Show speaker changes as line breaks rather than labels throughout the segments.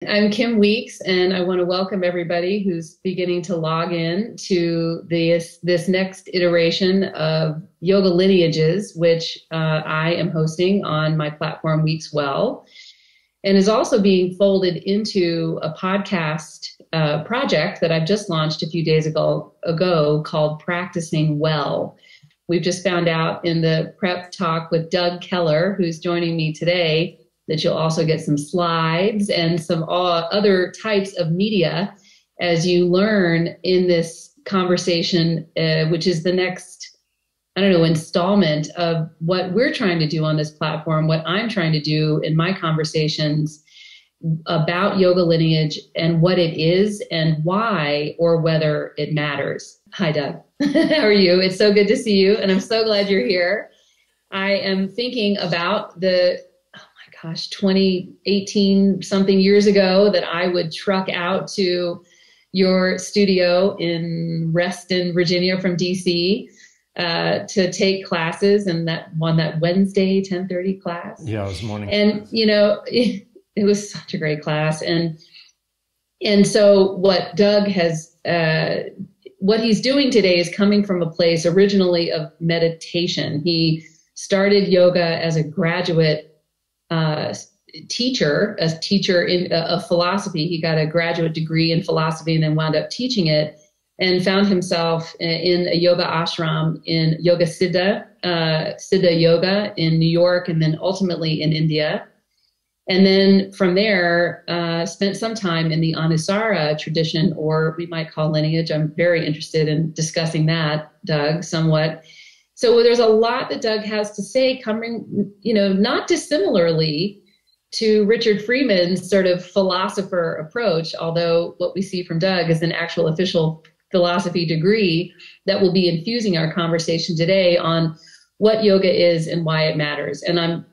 I'm Kim Weeks, and I want to welcome everybody who's beginning to log in to this next iteration of Yoga Lineages, which I am hosting on my platform Weekswell, and is also being folded into a podcast project that I've just launched a few days ago called Practicing Well. We've just found out in the prep talk with Doug Keller, who's joining me today, that you'll also get some slides and some other types of media as you learn in this conversation, which is the next, installment of what we're trying to do on this platform, what I'm trying to do in my conversations about yoga lineage and what it is and why or whether it matters. Hi, Doug. How are you? It's so good to see you, and I'm so glad you're here. I am thinking about 2018 something years ago that I would truck out to your studio in Reston, Virginia from DC to take classes, and that Wednesday 10:30 class.
Yeah, it was morning.
And it was such a great class. And so what Doug has what he's doing today is coming from a place originally of meditation. He started yoga as a graduate teacher of philosophy. He got a graduate degree in philosophy and then wound up teaching it, and found himself in a yoga ashram in Yoga Siddha Yoga in New York, and then ultimately in India. And then from there, spent some time in the Anusara tradition, or we might call lineage. I'm very interested in discussing that, Doug, somewhat. So there's a lot that Doug has to say, coming, not dissimilarly to Richard Freeman's sort of philosopher approach, although what we see from Doug is an actual official philosophy degree that will be infusing our conversation today on what yoga is and why it matters. And I'm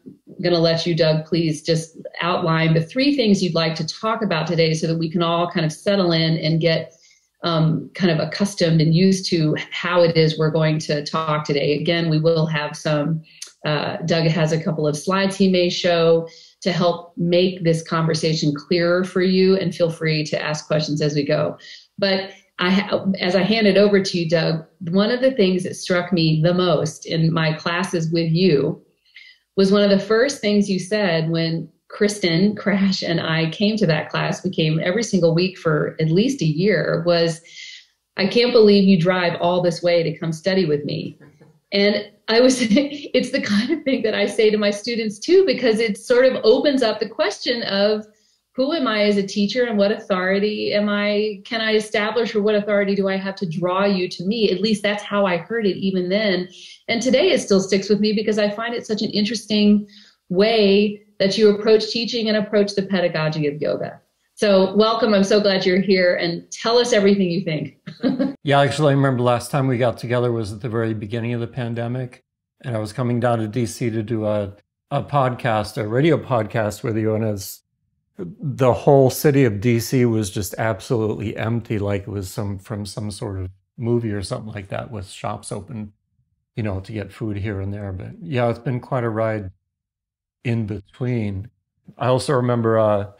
going to let you, Doug, please just outline the three things you'd like to talk about today so that we can all kind of settle in and get kind of accustomed and used to how it is we're going to talk today. Again, we will have some, Doug has a couple of slides he may show to help make this conversation clearer for you, and feel free to ask questions as we go. But as I hand it over to you, Doug, one of the things that struck me the most in my classes with you was one of the first things you said when Kristen, Crash, and I came to that class. We came every single week for at least a year. Was, I can't believe you drive all this way to come study with me. And it's the kind of thing that I say to my students too, because it sort of opens up the question of who am I as a teacher, and what authority can I establish, or what authority do I have to draw you to me? At least that's how I heard it even then. And today it still sticks with me because I find it such an interesting way that you approach teaching and approach the pedagogy of yoga. So welcome. I'm so glad you're here, and tell us everything you think.
Yeah, actually, I remember last time we got together was at the very beginning of the pandemic, and I was coming down to DC to do a podcast, a radio podcast with you, and the whole city of DC was just absolutely empty, like it was from some sort of movie or something like that, with shops open, to get food here and there. But yeah, it's been quite a ride in between. I also remember,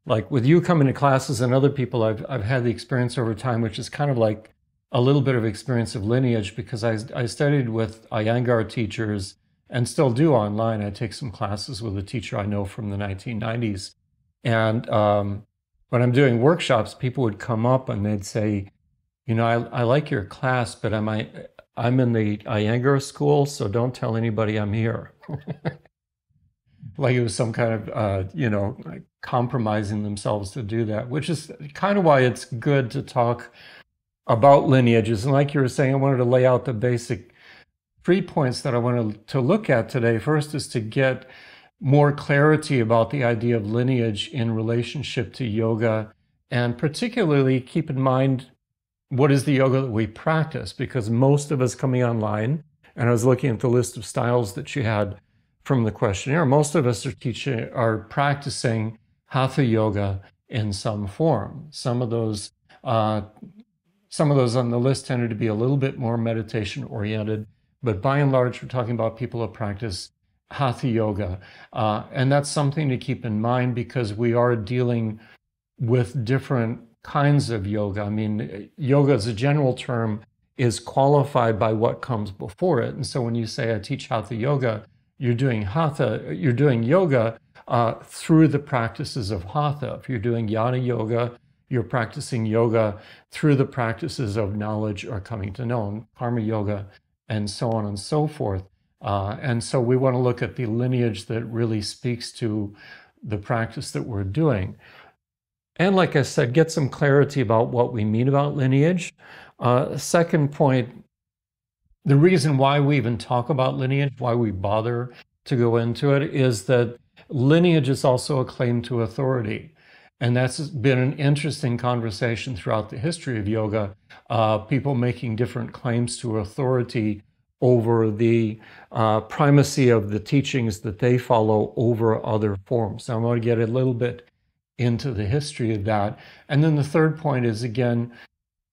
like with you coming to classes and other people, I've had the experience over time, which is kind of like a little bit of experience of lineage, because I studied with Iyengar teachers and still do online. I take some classes with a teacher I know from the 1990s. And when I'm doing workshops, people would come up and they'd say, I like your class, but I'm in the Iyengar school, so don't tell anybody I'm here. Like it was some kind of, like compromising themselves to do that, which is kind of why it's good to talk about lineages. And like you were saying, I wanted to lay out the basic 3 points that I wanted to look at today. First is to get more clarity about the idea of lineage in relationship to yoga, and particularly keep in mind what is the yoga that we practice, because most of us coming online, and I was looking at the list of styles that you had from the questionnaire, most of us are practicing Hatha Yoga in some form. Some of those on the list tended to be a little bit more meditation oriented, but by and large, we're talking about people who practice Hatha Yoga. And that's something to keep in mind, because we are dealing with different kinds of yoga. I mean, yoga as a general term is qualified by what comes before it. And so when you say I teach Hatha Yoga, you're doing yoga through the practices of Hatha. If you're doing Jnana Yoga, you're practicing yoga through the practices of knowledge or coming to know, Karma Yoga, and so on and so forth. And so we want to look at the lineage that really speaks to the practice that we're doing. And like I said, get some clarity about what we mean about lineage. Second point, the reason why we even talk about lineage, why we bother to go into it, is that lineage is also a claim to authority. And that's been an interesting conversation throughout the history of yoga, people making different claims to authority over the primacy of the teachings that they follow over other forms. So I'm going to get a little bit into the history of that. And then the third point is, again,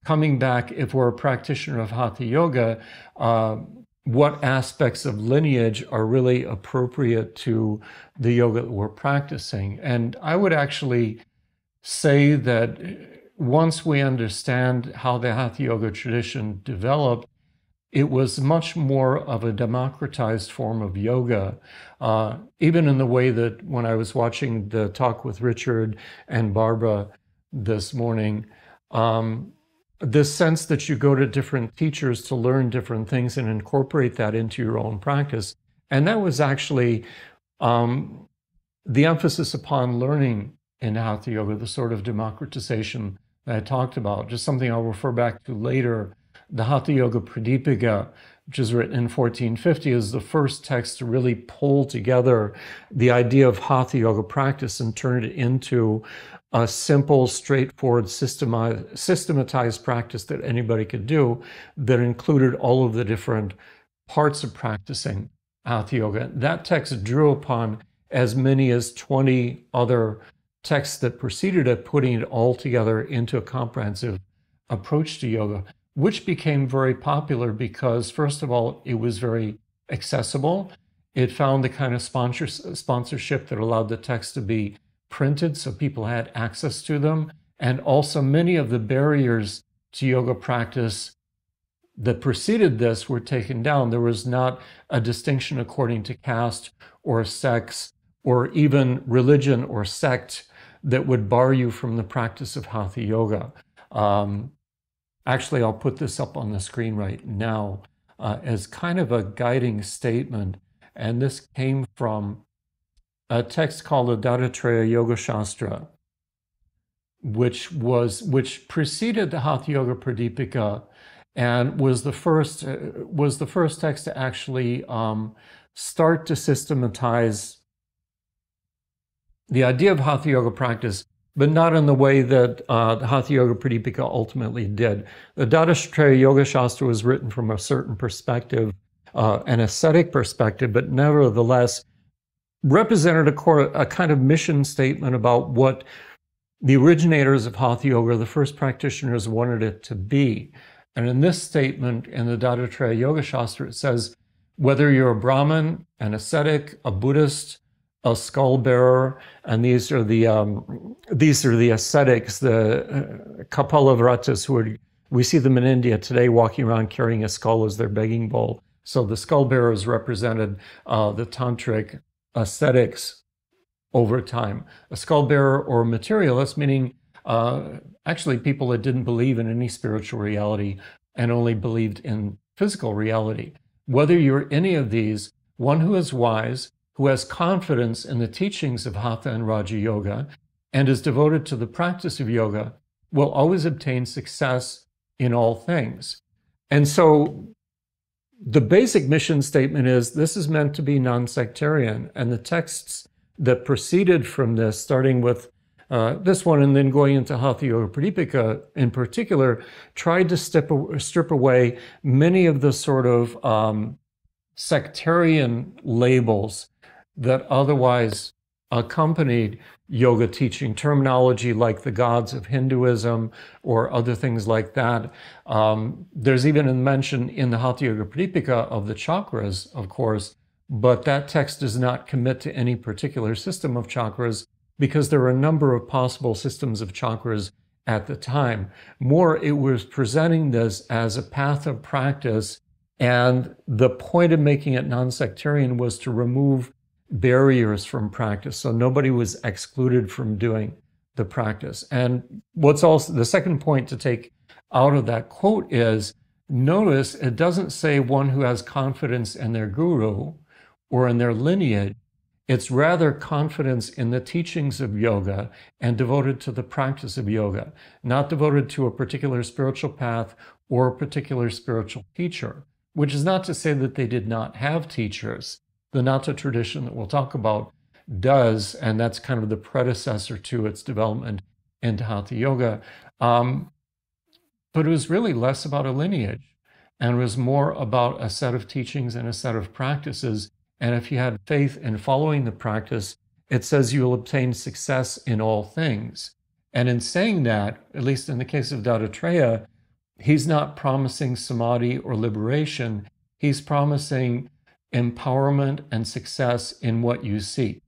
coming back, if we're a practitioner of Hatha Yoga, what aspects of lineage are really appropriate to the yoga that we're practicing. And I would actually say that once we understand how the Hatha Yoga tradition developed, it was much more of a democratized form of yoga, even in the way that when I was watching the talk with Richard and Barbara this morning, this sense that you go to different teachers to learn different things and incorporate that into your own practice. And that was actually the emphasis upon learning in Hatha Yoga, the sort of democratization that I talked about, just something I'll refer back to later. The Hatha Yoga Pradipega, which is written in 1450, is the first text to really pull together the idea of Hatha Yoga practice and turn it into a simple, straightforward, systematized practice that anybody could do that included all of the different parts of practicing Hatha Yoga. That text drew upon as many as 20 other texts that preceded it, putting it all together into a comprehensive approach to yoga, which became very popular because, first of all, it was very accessible. It found the kind of sponsorship that allowed the text to be printed so people had access to them. And also many of the barriers to yoga practice that preceded this were taken down. There was not a distinction according to caste or sex or even religion or sect that would bar you from the practice of Hatha Yoga. Actually, I'll put this up on the screen right now as kind of a guiding statement. And this came from a text called the Dattatreya Yoga Shastra, which preceded the Hatha Yoga Pradipika and was the first text to actually start to systematize the idea of Hatha Yoga practice, but not in the way that the Hatha Yoga Pradipika ultimately did. The Dattatreya Yoga Shastra was written from a certain perspective, an ascetic perspective, but nevertheless represented a kind of mission statement about what the originators of Hatha Yoga, the first practitioners, wanted it to be. And in this statement, in the Dattatreya Yoga Shastra, it says, whether you're a Brahmin, an ascetic, a Buddhist, a skull bearer, and these are the ascetics, the Kapalavratas, we see them in India today walking around carrying a skull as their begging bowl. So the skull bearers represented the tantric ascetics over time. A skull bearer or materialist, meaning actually people that didn't believe in any spiritual reality and only believed in physical reality. Whether you're any of these, one who is wise, who has confidence in the teachings of Hatha and Raja Yoga, and is devoted to the practice of yoga, will always obtain success in all things. And so the basic mission statement is this is meant to be non-sectarian, and the texts that proceeded from this, starting with this one and then going into Hatha Yoga Pradipika in particular, tried to strip away many of the sort of sectarian labels that otherwise accompanied yoga teaching, terminology like the gods of Hinduism or other things like that. There's even a mention in the Hatha Yoga Pradipika of the chakras, of course, but that text does not commit to any particular system of chakras because there were a number of possible systems of chakras at the time. More, it was presenting this as a path of practice, and the point of making it non-sectarian was to remove barriers from practice, so nobody was excluded from doing the practice. And what's also the second point to take out of that quote is, notice it doesn't say one who has confidence in their guru or in their lineage. It's rather confidence in the teachings of yoga and devoted to the practice of yoga, not devoted to a particular spiritual path or a particular spiritual teacher, which is not to say that they did not have teachers. The Nata tradition that we'll talk about does, and that's kind of the predecessor to its development into Hatha Yoga. But it was really less about a lineage, and it was more about a set of teachings and a set of practices. And if you had faith in following the practice, it says you will obtain success in all things. And in saying that, at least in the case of Dattatreya, he's not promising samadhi or liberation. He's promising empowerment and success in what you seek.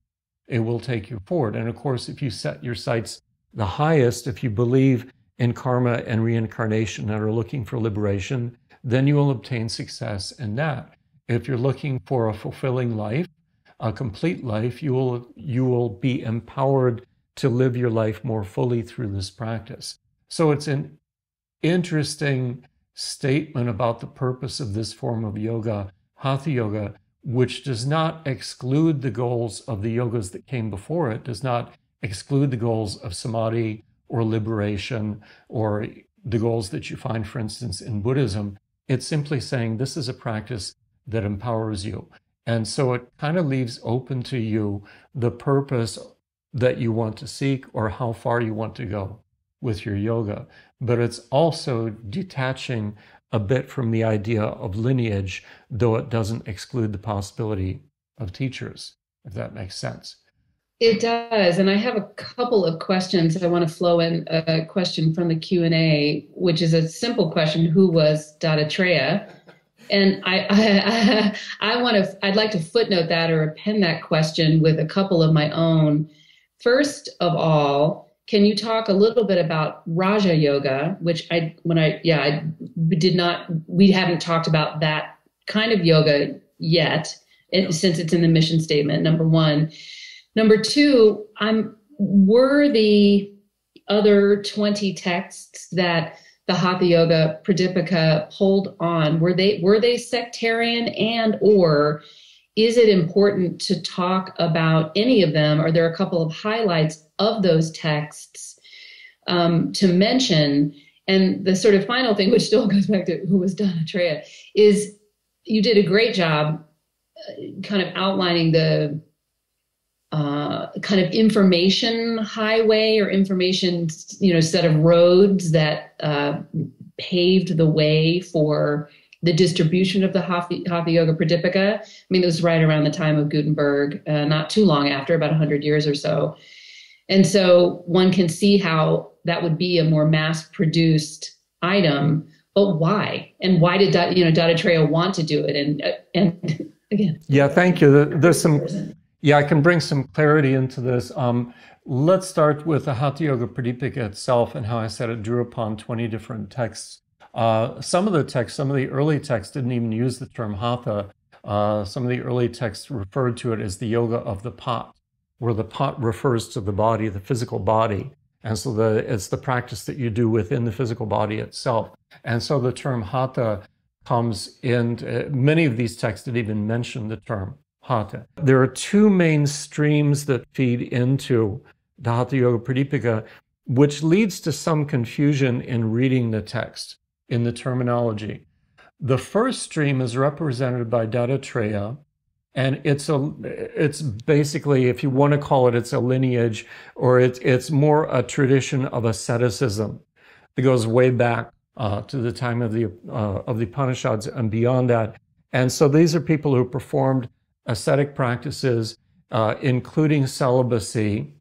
It will take you forward. And of course, if you set your sights the highest, if you believe in karma and reincarnation and are looking for liberation, then you will obtain success in that. If you're looking for a fulfilling life, a complete life, you will be empowered to live your life more fully through this practice. So it's an interesting statement about the purpose of this form of yoga, Hatha Yoga, which does not exclude the goals of the yogas that came before it, does not exclude the goals of samadhi or liberation or the goals that you find, for instance, in Buddhism. It's simply saying this is a practice that empowers you. And so it kind of leaves open to you the purpose that you want to seek or how far you want to go with your yoga. But it's also detaching a bit from the idea of lineage, though it doesn't exclude the possibility of teachers, if that makes sense.
It does. And I have a couple of questions. I want to flow in a question from the Q&A, which is a simple question. Who was Dattatreya? And I'd like to footnote that or append that question with a couple of my own. First of all, can you talk a little bit about Raja Yoga, which we haven't talked about that kind of yoga yet, since it's in the mission statement, number one. Number two, were the other 20 texts that the Hatha Yoga Pradipika pulled on, were they sectarian, and or is it important to talk about any of them? Are there a couple of highlights of those texts to mention? And the sort of final thing, which still goes back to who was Dattatreya, is you did a great job kind of outlining the kind of information highway or information, set of roads that paved the way for the distribution of the Hatha Yoga Pradipika. I mean, it was right around the time of Gutenberg, not too long after, about 100 years or so. And so one can see how that would be a more mass-produced item, but why? And why did Dattatreya want to do it? And again.
Yeah, thank you. There's some... Yeah, I can bring some clarity into this. Let's start with the Hatha Yoga Pradipika itself and how I said it drew upon 20 different texts. Some of the early texts didn't even use the term Hatha. Some of the early texts referred to it as the yoga of the pot, where the pot refers to the body, the physical body. And so it's the practice that you do within the physical body itself. And so the term Hatha comes in, many of these texts didn't even mention the term Hatha. There are two main streams that feed into the Hatha Yoga Pradipika, which leads to some confusion in reading the text, in the terminology. The first stream is represented by Dattatreya, and it's basically, if you want to call it, it's a lineage, or it's more a tradition of asceticism that goes way back to the time of the Upanishads and beyond that. And so these are people who performed ascetic practices, including celibacy,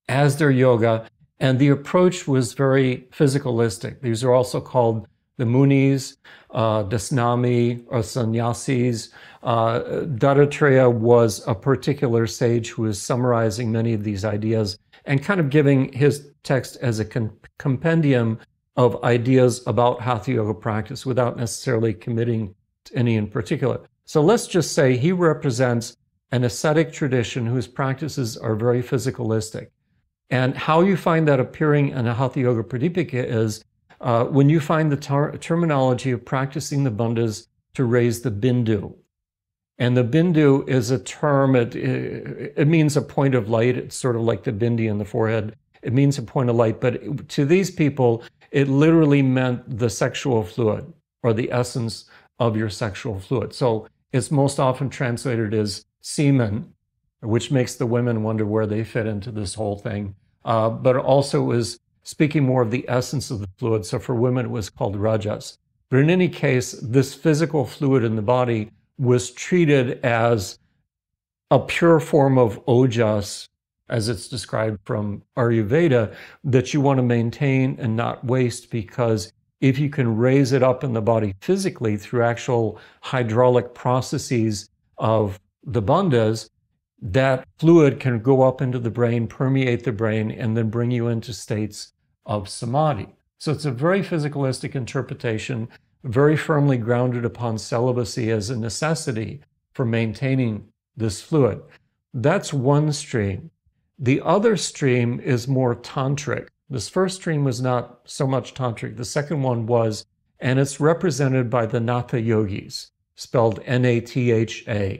as their yoga, and the approach was very physicalistic. These are also called the Munis, Dasnami, or sannyasis. Dattatreya was a particular sage who was summarizing many of these ideas and kind of giving his text as a compendium of ideas about Hatha Yoga practice without necessarily committing to any in particular. So let's just say he represents an ascetic tradition whose practices are very physicalistic. And how you find that appearing in a Hatha Yoga Pradipika is when you find the terminology of practicing the bandhas to raise the Bindu. And the Bindu is a term, it means a point of light. It's sort of like the bindi in the forehead. It means a point of light. But to these people, it literally meant the sexual fluid or the essence of your sexual fluid. So it's most often translated as semen, which makes the women wonder where they fit into this whole thing. But also is speaking more of the essence of the fluid. So for women, it was called rajas. But in any case, this physical fluid in the body was treated as a pure form of ojas, as it's described from Ayurveda, that you want to maintain and not waste, because if you can raise it up in the body physically through actual hydraulic processes of the bandhas, that fluid can go up into the brain, permeate the brain, and then bring you into states of samadhi. So it's a very physicalistic interpretation, very firmly grounded upon celibacy as a necessity for maintaining this fluid. That's one stream. The other stream is more tantric. This first stream was not so much tantric. The second one was, and it's represented by the Natha yogis, spelled Natha.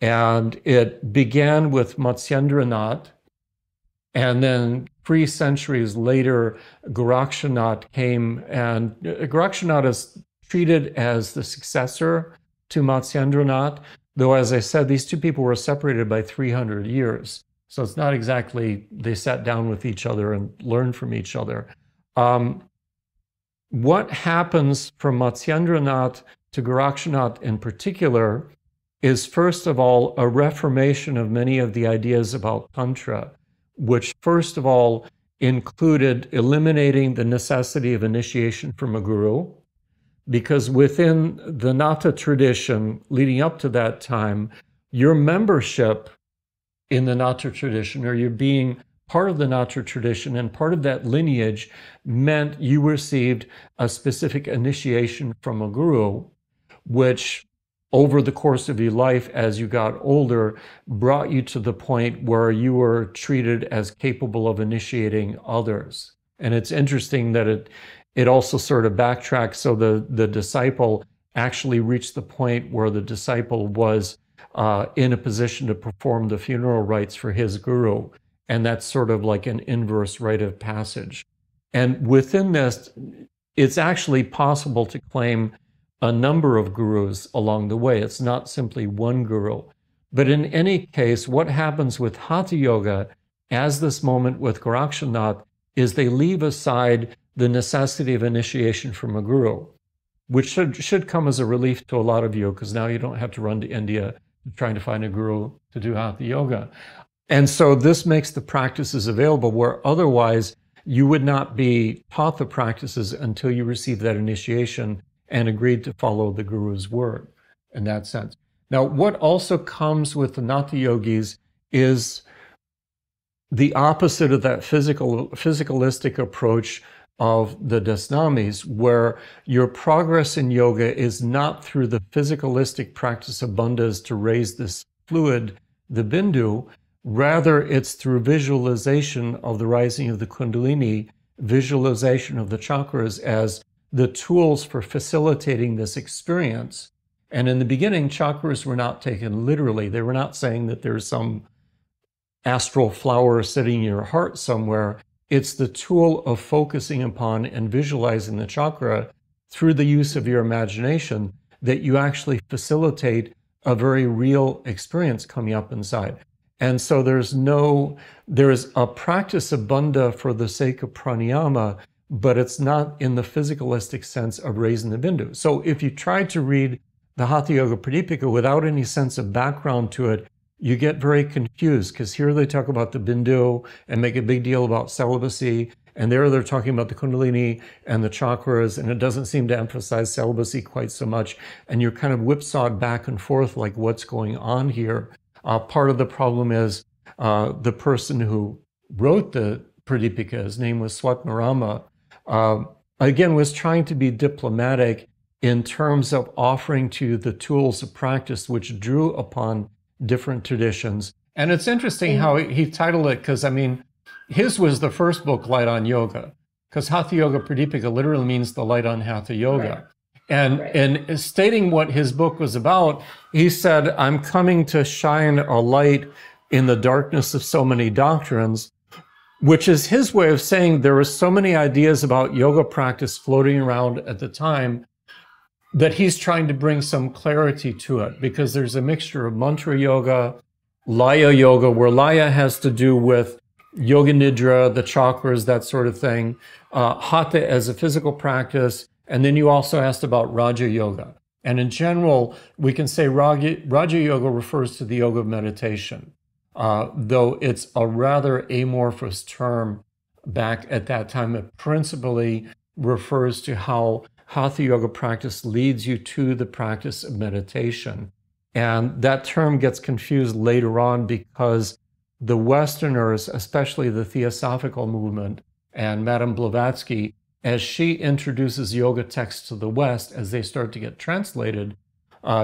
And it began with Matsyendranath, and then 3 centuries later, Gorakshanath came, and Gorakshanath is treated as the successor to Matsyendranath, though, as I said, these two people were separated by 300 years. So it's not exactly they sat down with each other and learned from each other. What happens from Matsyendranath to Gorakshanath in particular is, first of all, a reformation of many of the ideas about Tantra, which first of all included eliminating the necessity of initiation from a guru, because within the Natha tradition leading up to that time, your membership in the Natha tradition, or your being part of the Natha tradition and part of that lineage, meant you received a specific initiation from a guru, which over the course of your life, as you got older, brought you to the point where you were treated as capable of initiating others. And it's interesting that it also sort of backtracks. So the disciple actually reached the point where the disciple was in a position to perform the funeral rites for his guru. And that's sort of like an inverse rite of passage. And within this, it's actually possible to claim a number of gurus along the way. It's not simply one guru. But in any case, what happens with Hatha Yoga, as this moment with Gorakshanath, is they leave aside the necessity of initiation from a guru, which should come as a relief to a lot of you, because now you don't have to run to India trying to find a guru to do Hatha Yoga. And so this makes the practices available where otherwise you would not be taught the practices until you received that initiation and agreed to follow the guru's word in that sense. Now, what also comes with the Natha yogis is the opposite of that physicalistic approach of the Dasnamis, where your progress in yoga is not through the physicalistic practice of bandhas to raise this fluid, the Bindu. Rather, it's through visualization of the rising of the Kundalini, visualization of the chakras as the tools for facilitating this experience. And in the beginning, chakras were not taken literally. They were not saying that there's some astral flower sitting in your heart somewhere. It's the tool of focusing upon and visualizing the chakra through the use of your imagination that you actually facilitate a very real experience coming up inside. And so there's a practice of bandha for the sake of pranayama, but it's not in the physicalistic sense of raising the Bindu. So if you try to read the Hatha Yoga Pradipika without any sense of background to it, you get very confused, because here they talk about the Bindu and make a big deal about celibacy, And there they're talking about the Kundalini and the chakras, and it doesn't seem to emphasize celibacy quite so much. And you're kind of whipsawed back and forth like what's going on here. Part of the problem is the person who wrote the Pradipika, his name was Swatmarama, again, was trying to be diplomatic in terms of offering to the tools of practice which drew upon different traditions. And it's interesting how he titled it, because, I mean, his was the first book, Light on Yoga, because Hatha Yoga Pradipika literally means the light on Hatha Yoga. Right. And stating what his book was about, he said, I'm coming to shine a light in the darkness of so many doctrines, which is his way of saying there were so many ideas about yoga practice floating around at the time that he's trying to bring some clarity to it, because there's a mixture of mantra yoga, laya yoga, where laya has to do with yoga nidra, the chakras, that sort of thing, hatha as a physical practice, and then you also asked about Raja Yoga. And in general, we can say Raja Yoga refers to the yoga of meditation, though it's a rather amorphous term back at that time. It principally refers to how Hatha Yoga practice leads you to the practice of meditation. And that term gets confused later on because the Westerners, especially the Theosophical movement and Madame Blavatsky, as she introduces yoga texts to the West, as they start to get translated,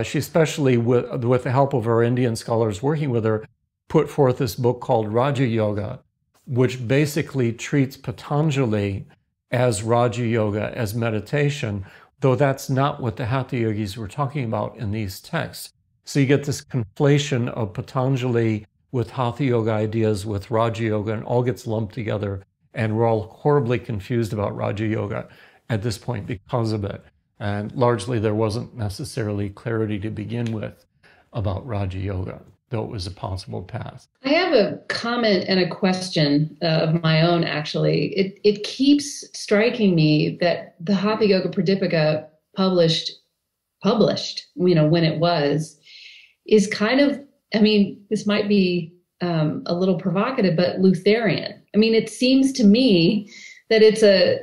she especially, with the help of our Indian scholars working with her, put forth this book called Raja Yoga, which basically treats Patanjali as Raja Yoga, as meditation, though that's not what the Hatha Yogis were talking about in these texts. So you get this conflation of Patanjali with Hatha Yoga ideas with Raja Yoga, and all gets lumped together, and we're all horribly confused about Raja Yoga at this point because of it. And largely there wasn't necessarily clarity to begin with about Raja Yoga, though it was a possible path.
I have a comment and a question of my own, actually. It keeps striking me that the Hatha Yoga Pradipika published, when it was, is kind of, I mean, this might be a little provocative, but Lutheran. I mean, it seems to me that it's a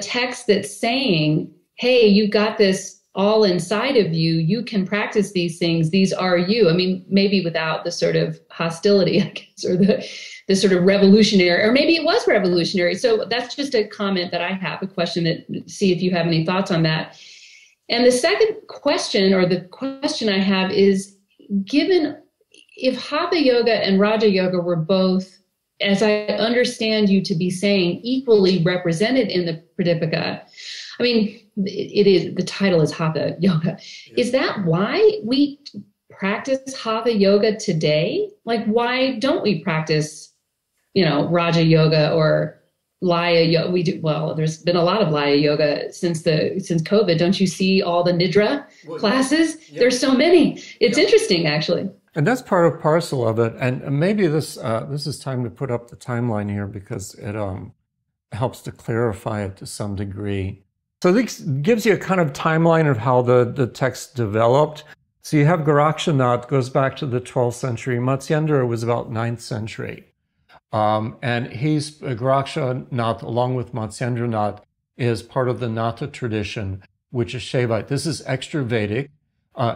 text that's saying, hey, you got this all inside of you. You can practice these things. These are you. I mean, maybe without the sort of hostility, I guess, or the sort of revolutionary, or maybe it was revolutionary. So that's just a comment that I have, a question that, see if you have any thoughts on that. And the second question, or the question I have is, given if Hatha Yoga and Raja Yoga were both, as I understand you to be saying, equally represented in the Pradipika, I mean, it is, the title is Hatha Yoga. Yeah. Is that why we practice Hatha Yoga today? Like, why don't we practice, Raja Yoga or Laya Yoga? We do, well, there's been a lot of Laya Yoga since COVID. Don't you see all the Nidra classes? Yeah. There's so many. It's interesting, actually.
And that's part of parcel of it. And maybe this is time to put up the timeline here, because it helps to clarify it to some degree. So this gives you a kind of timeline of how the text developed. So you have Gorakshanath, goes back to the 12th century. Matsyendra was about 9th century. And Gorakshanath, along with Matsyendranath, is part of the Natha tradition, which is Shaivite. This is extra Vedic.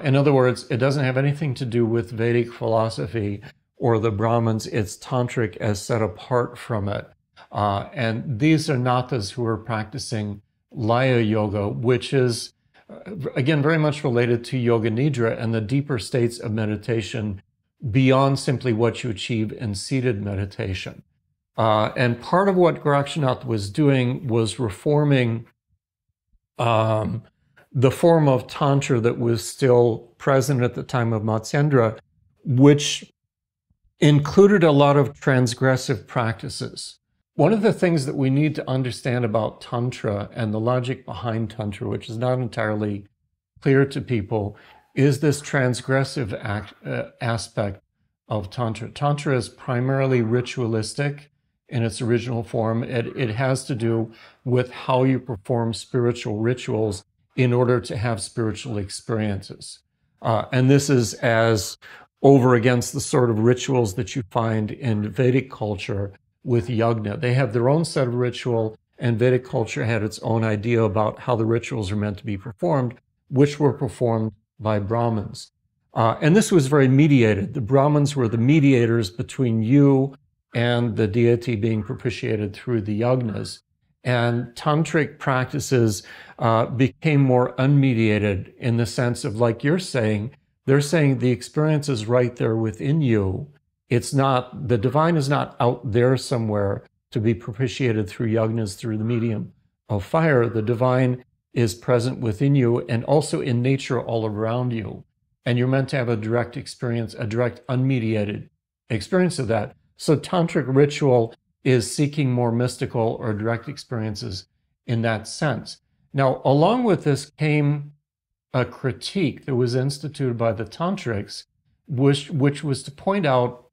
In other words, it doesn't have anything to do with Vedic philosophy or the Brahmins. It's tantric as set apart from it. And these are Nathas who are practicing Laya Yoga, which is, again, very much related to Yoga Nidra and the deeper states of meditation beyond simply what you achieve in seated meditation. And part of what Gorakshanath was doing was reforming the form of Tantra that was still present at the time of Matsyendra, which included a lot of transgressive practices. One of the things that we need to understand about Tantra and the logic behind Tantra, which is not entirely clear to people, is this transgressive aspect of Tantra. Tantra is primarily ritualistic in its original form. It has to do with how you perform spiritual rituals in order to have spiritual experiences. And this is as over against the sort of rituals that you find in Vedic culture, with yajna. They have their own set of ritual, and Vedic culture had its own idea about how the rituals are meant to be performed, which were performed by Brahmins. And this was very mediated. The Brahmins were the mediators between you and the deity being propitiated through the yajnas. And tantric practices became more unmediated in the sense of, like you're saying, they're saying the experience is right there within you. It's not, the divine is not out there somewhere to be propitiated through yajnas, through the medium of fire. The divine is present within you and also in nature all around you. And you're meant to have a direct experience, a direct unmediated experience of that. So tantric ritual is seeking more mystical or direct experiences in that sense. Now, along with this came a critique that was instituted by the tantrics, which was to point out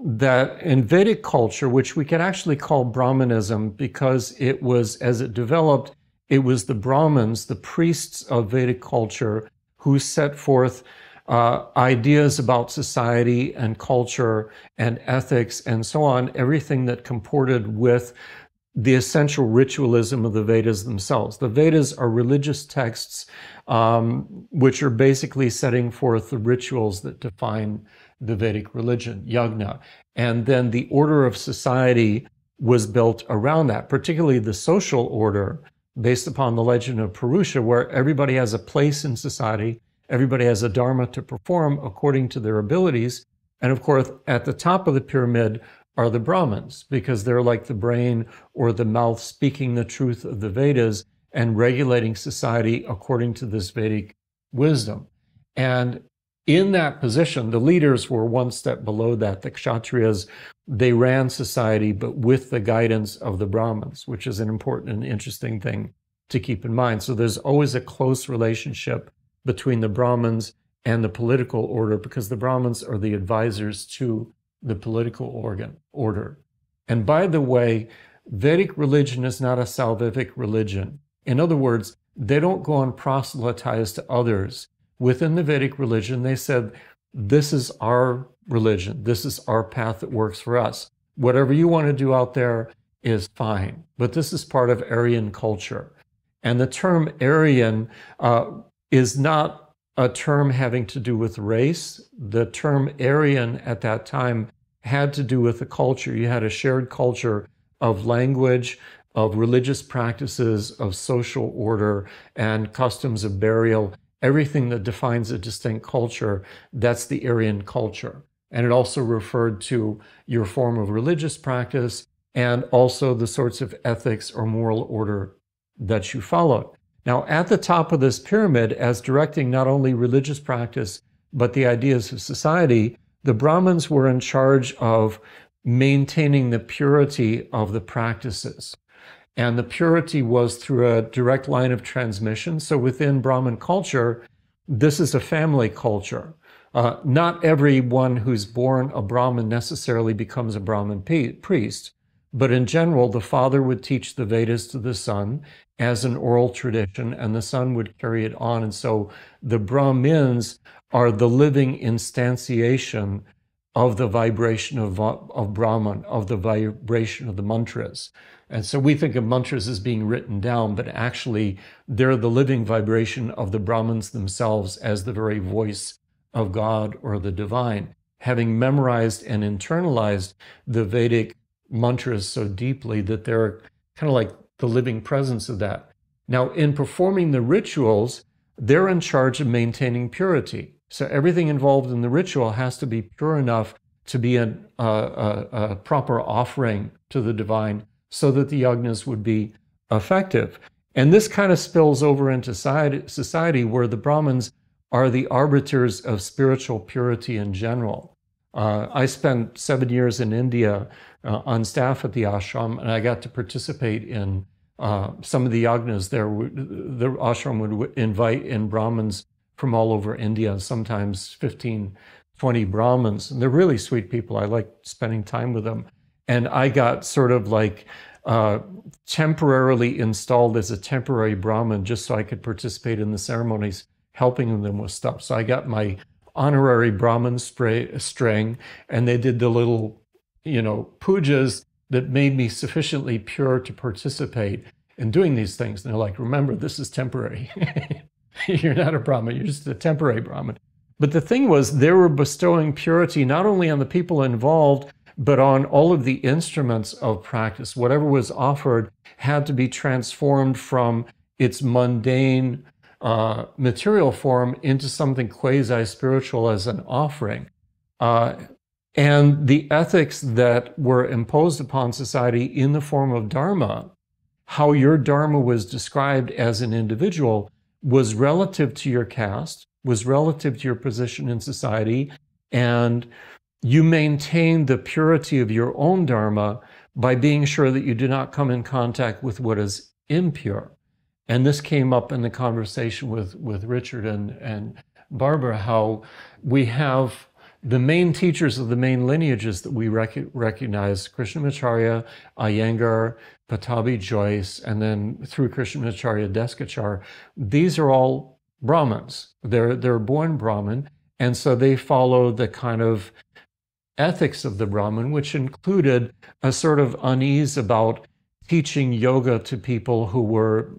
that in Vedic culture, which we could actually call Brahmanism because it was, as it developed, it was the Brahmins, the priests of Vedic culture, who set forth ideas about society and culture and ethics and so on, everything that comported with the essential ritualism of the Vedas themselves. The Vedas are religious texts which are basically setting forth the rituals that define the Vedic religion, yajna. And then the order of society was built around that, particularly the social order based upon the legend of Purusha, where everybody has a place in society. Everybody has a dharma to perform according to their abilities. And of course, at the top of the pyramid are the Brahmins, because they're like the brain or the mouth speaking the truth of the Vedas and regulating society according to this Vedic wisdom. And in that position, the leaders were one step below that. The Kshatriyas, they ran society, but with the guidance of the Brahmins, which is an important and interesting thing to keep in mind. So there's always a close relationship between the Brahmins and the political order, because the Brahmins are the advisors to the political order. And by the way, Vedic religion is not a salvific religion. In other words, they don't go and proselytize to others. Within the Vedic religion, they said, this is our religion. This is our path that works for us. Whatever you want to do out there is fine. But this is part of Aryan culture. And the term Aryan is not a term having to do with race. The term Aryan at that time had to do with the culture. You had a shared culture of language, of religious practices, of social order, and customs of burial. Everything that defines a distinct culture, that's the Aryan culture. And it also referred to your form of religious practice and also the sorts of ethics or moral order that you followed. Now, at the top of this pyramid, as directing not only religious practice, but the ideas of society, the Brahmins were in charge of maintaining the purity of the practices. And the purity was through a direct line of transmission. So within Brahmin culture, this is a family culture. Not everyone who's born a Brahmin necessarily becomes a Brahmin priest. But in general, the father would teach the Vedas to the son as an oral tradition, and the son would carry it on. And so the Brahmins are the living instantiation of the vibration of Brahman, of the vibration of the mantras. And so we think of mantras as being written down, but actually they're the living vibration of the Brahmins themselves as the very voice of God or the divine, having memorized and internalized the Vedic mantras so deeply that they're kind of like the living presence of that. Now, in performing the rituals, they're in charge of maintaining purity. So everything involved in the ritual has to be pure enough to be a proper offering to the divine so that the yajnas would be effective. And this kind of spills over into society where the Brahmins are the arbiters of spiritual purity in general. I spent 7 years in India on staff at the ashram, and I got to participate in some of the yajnas there. The ashram would invite in Brahmins from all over India, sometimes 15, 20 Brahmins. And they're really sweet people. I like spending time with them. And I got sort of like temporarily installed as a temporary Brahmin just so I could participate in the ceremonies, helping them with stuff. So I got my honorary Brahmin string, and they did the little, pujas that made me sufficiently pure to participate in doing these things. And they're like, remember, this is temporary. You're not a Brahmin, you're just a temporary Brahmin. But the thing was, they were bestowing purity not only on the people involved, but on all of the instruments of practice. Whatever was offered had to be transformed from its mundane material form into something quasi-spiritual as an offering. And the ethics that were imposed upon society in the form of dharma, how your dharma was described as an individual, was relative to your caste, was relative to your position in society, and you maintained the purity of your own dharma by being sure that you do not come in contact with what is impure. And this came up in the conversation with Richard and Barbara, how we have the main teachers of the main lineages that we recognize, Krishnamacharya, Iyengar, Patabi Joyce, and then through Krishnamacharya, Deskachar. These are all Brahmins. They're born Brahmin, and so they follow the kind of ethics of the Brahmin, which included a sort of unease about teaching yoga to people who were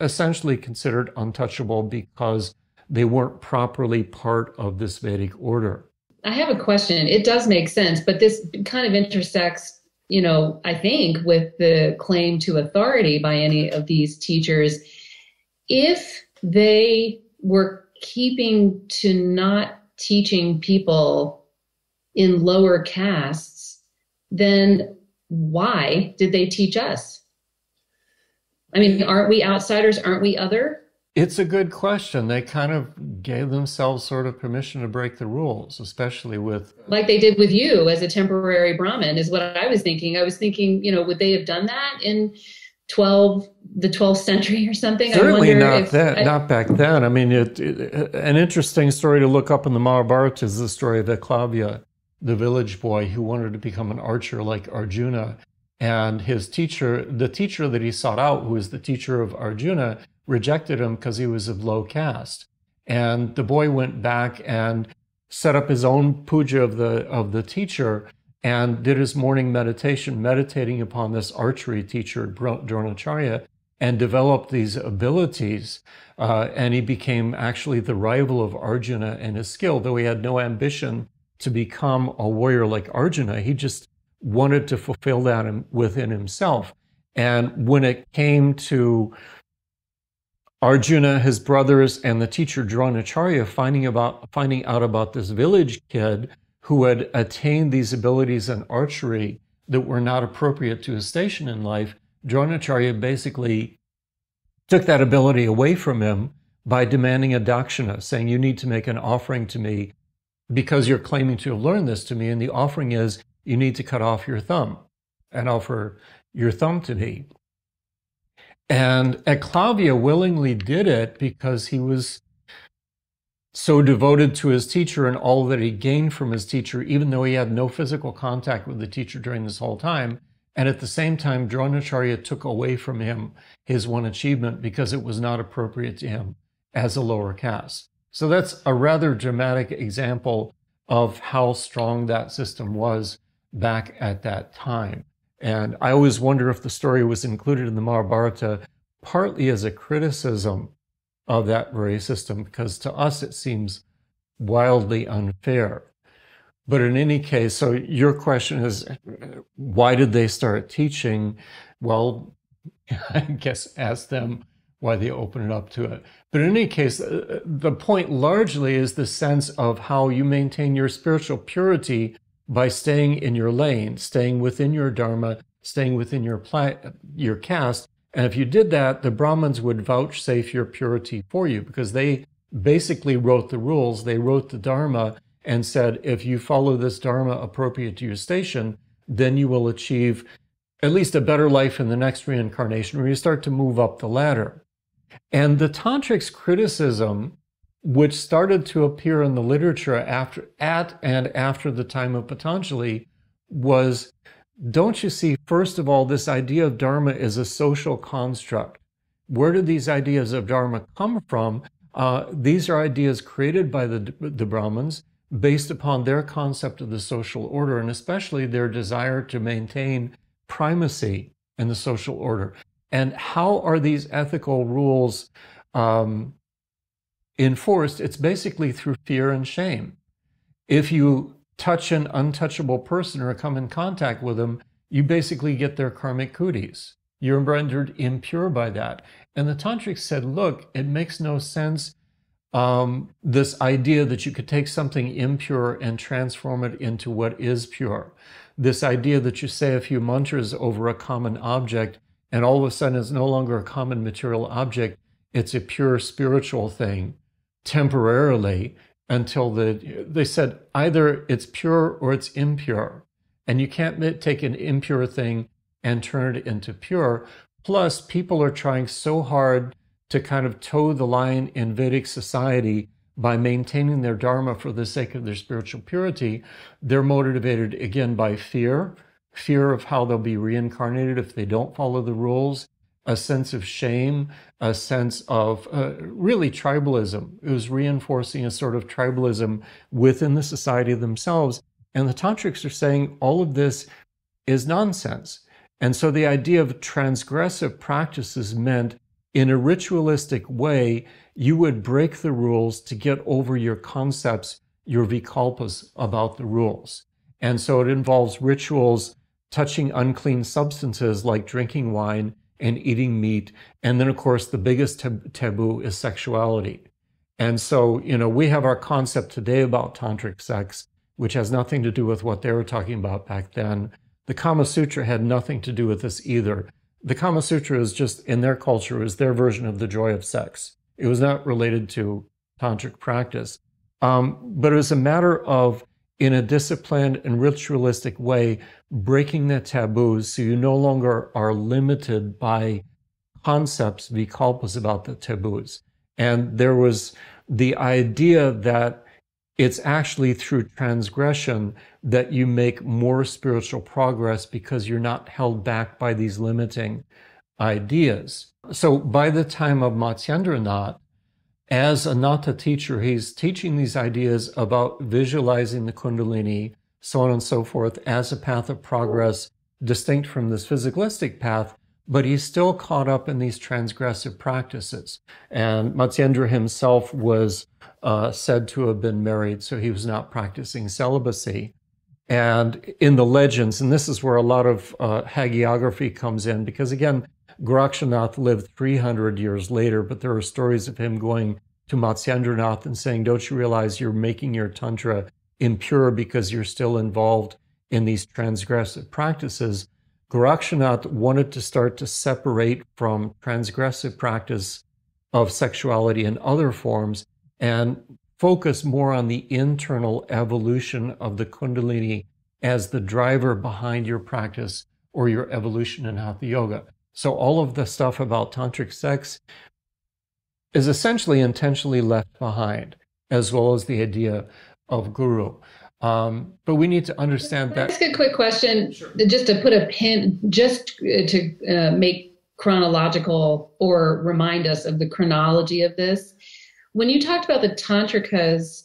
essentially considered untouchable because they weren't properly part of this Vedic order.
I have a question. It does make sense, but this kind of intersects, I think, with the claim to authority by any of these teachers. If they were keeping to not teaching people in lower castes, then why did they teach us? I mean, aren't we outsiders? Aren't we other?
It's a good question. They kind of gave themselves sort of permission to break the rules, especially with...
Like they did with you as a temporary Brahmin, is what I was thinking. I was thinking, would they have done that in the 12th century or something?
Certainly not back then. I mean, an interesting story to look up in the Mahabharata is the story of Eklavya, the village boy who wanted to become an archer like Arjuna. And his teacher, the teacher that he sought out, who was the teacher of Arjuna, rejected him because he was of low caste. And the boy went back and set up his own puja of the teacher and did his morning meditation, meditating upon this archery teacher, Dronacharya, and developed these abilities. And he became actually the rival of Arjuna in his skill, though he had no ambition to become a warrior like Arjuna. He just wanted to fulfill that within himself. And when it came to Arjuna, his brothers, and the teacher Dronacharya finding out about this village kid who had attained these abilities in archery that were not appropriate to his station in life, Dronacharya basically took that ability away from him by demanding a dakshina, saying, you need to make an offering to me because you're claiming to have learned this to me, and the offering is you need to cut off your thumb and offer your thumb to me. And Eklavya willingly did it because he was so devoted to his teacher and all that he gained from his teacher, even though he had no physical contact with the teacher during this whole time. And at the same time, Dronacharya took away from him his one achievement because it was not appropriate to him as a lower caste. So that's a rather dramatic example of how strong that system was back at that time. And I always wonder if the story was included in the Mahabharata partly as a criticism of that very system, because to us it seems wildly unfair. But in any case, so your question is, why did they start teaching? Well, I guess ask them why they open it up to it. But in any case, the point largely is the sense of how you maintain your spiritual purity by staying in your lane, staying within your dharma, staying within your caste. And if you did that, the Brahmins would vouchsafe your purity for you because they basically wrote the rules. They wrote the dharma and said, if you follow this dharma appropriate to your station, then you will achieve at least a better life in the next reincarnation, where you start to move up the ladder. And the tantrics' criticism, which started to appear in the literature after the time of Patanjali, was, don't you see, first of all, this idea of dharma is a social construct. Where did these ideas of dharma come from? These are ideas created by the Brahmins based upon their concept of the social order, and especially their desire to maintain primacy in the social order. And how are these ethical rules enforced? It's basically through fear and shame. If you touch an untouchable person or come in contact with them, you basically get their karmic cooties. You're rendered impure by that. And the tantrics said, look, it makes no sense, this idea that you could take something impure and transform it into what is pure. This idea that you say a few mantras over a common object and all of a sudden it's no longer a common material object, it's a pure spiritual thing, temporarily, until they said either it's pure or it's impure. And you can't take an impure thing and turn it into pure. Plus, people are trying so hard to kind of toe the line in Vedic society by maintaining their dharma for the sake of their spiritual purity. They're motivated, again, by fear of how they'll be reincarnated if they don't follow the rules, a sense of shame, a sense of really tribalism. It was reinforcing a sort of tribalism within the society themselves. And the tantrics are saying all of this is nonsense. And so the idea of transgressive practices meant in a ritualistic way, you would break the rules to get over your concepts, your vikalpas about the rules. And so it involves rituals touching unclean substances like drinking wine and eating meat. And then, of course, the biggest taboo is sexuality. And so, we have our concept today about tantric sex, which has nothing to do with what they were talking about back then. The Kama Sutra had nothing to do with this either. The Kama Sutra is just, in their culture, was their version of the joy of sex. It was not related to tantric practice. But it was a matter of, in a disciplined and ritualistic way, breaking the taboos so you no longer are limited by concepts, vikalpas about the taboos. And there was the idea that it's actually through transgression that you make more spiritual progress because you're not held back by these limiting ideas. So by the time of Matsyendranath, as a Natha teacher, he's teaching these ideas about visualizing the Kundalini, so on and so forth, as a path of progress distinct from this physicalistic path, but he's still caught up in these transgressive practices. And Matsyendra himself was said to have been married, so he was not practicing celibacy. And in the legends, and this is where a lot of hagiography comes in, because again, Gorakshanath lived 300 years later, but there are stories of him going to Matsyendranath and saying, don't you realize you're making your tantra impure because you're still involved in these transgressive practices? Gorakshanath wanted to start to separate from transgressive practice of sexuality and other forms and focus more on the internal evolution of the Kundalini as the driver behind your practice or your evolution in Hatha Yoga. So all of the stuff about tantric sex is essentially intentionally left behind, as well as the idea of guru. But we need to understand that.
Ask a quick question, sure, just to put a pin, just to make chronological or remind us of the chronology of this. When you talked about the tantrikas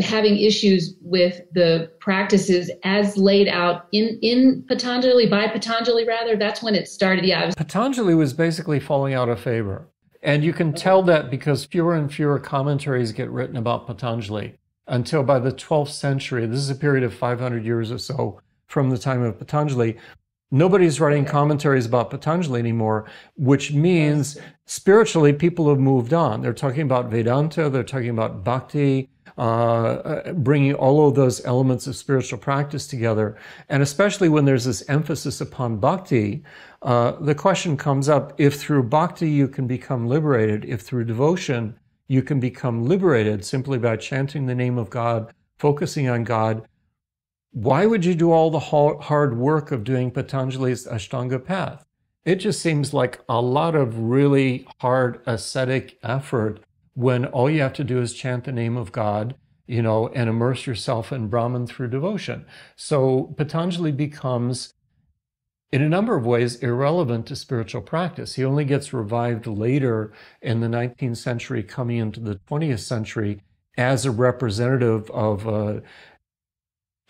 having issues with the practices as laid out in Patanjali, by Patanjali rather, that's when it started. Yeah,
Patanjali was basically falling out of favor. And you can tell that because fewer and fewer commentaries get written about Patanjali until by the 12th century. This is a period of 500 years or so from the time of Patanjali. Nobody's writing commentaries about Patanjali anymore, which means spiritually people have moved on. They're talking about Vedanta, they're talking about Bhakti, bringing all of those elements of spiritual practice together. And especially when there's this emphasis upon Bhakti, the question comes up, if through Bhakti you can become liberated, if through devotion you can become liberated simply by chanting the name of God, focusing on God, why would you do all the hard work of doing Patanjali's Ashtanga path? It just seems like a lot of really hard ascetic effort when all you have to do is chant the name of God, and immerse yourself in Brahman through devotion. So Patanjali becomes, in a number of ways, irrelevant to spiritual practice. He only gets revived later in the 19th century, coming into the 20th century, as a representative of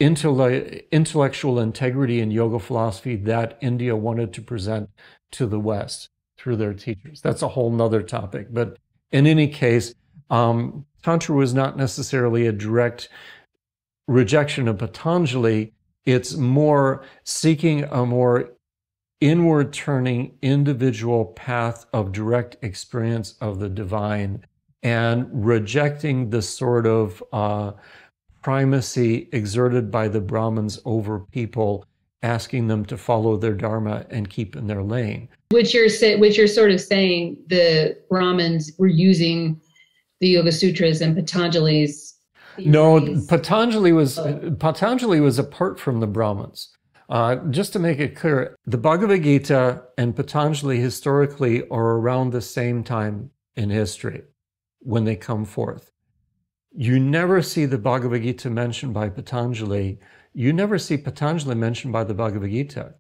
intellectual integrity in yoga philosophy that India wanted to present to the West through their teachers. That's a whole nother topic. But in any case, Tantra was not necessarily a direct rejection of Patanjali. It's more seeking a more inward turning individual path of direct experience of the divine and rejecting the sort of primacy exerted by the Brahmins over people, asking them to follow their dharma and keep in their lane.
Which you're sort of saying the Brahmins were using the Yoga Sutras and Patanjali's theories.
No, Patanjali was apart from the Brahmins. Just to make it clear, the Bhagavad-Gita and Patanjali historically are around the same time in history when they come forth. You never see the Bhagavad-Gita mentioned by Patanjali. You never see Patanjali mentioned by the Bhagavad-Gita.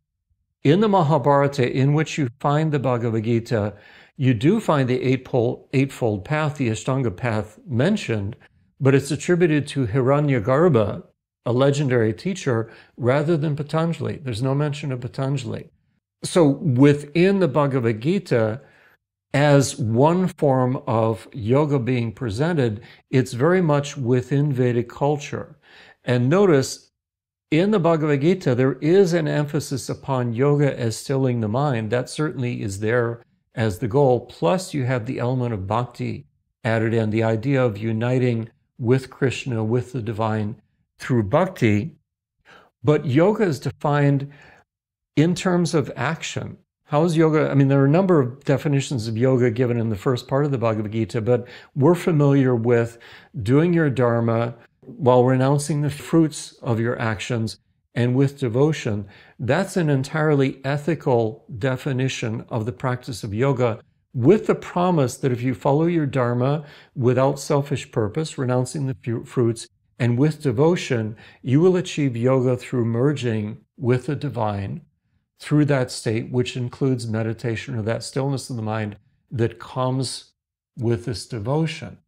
In the Mahabharata, in which you find the Bhagavad-Gita, you do find the eightfold path, the Ashtanga path mentioned, but it's attributed to Hiranyagarbha, a legendary teacher, rather than Patanjali. There's no mention of Patanjali. So within the Bhagavad-Gita, as one form of yoga being presented, it's very much within Vedic culture. And notice, in the Bhagavad Gita, there is an emphasis upon yoga as stilling the mind. That certainly is there as the goal. Plus, you have the element of bhakti added in, the idea of uniting with Krishna, with the divine, through bhakti. But yoga is defined in terms of action. How is yoga? I mean, there are a number of definitions of yoga given in the first part of the Bhagavad Gita, but we're familiar with doing your dharma while renouncing the fruits of your actions and with devotion. That's an entirely ethical definition of the practice of yoga, with the promise that if you follow your dharma without selfish purpose, renouncing the fruits, and with devotion, you will achieve yoga through merging with the divine, through that state, which includes meditation or that stillness of the mind that comes with this devotion.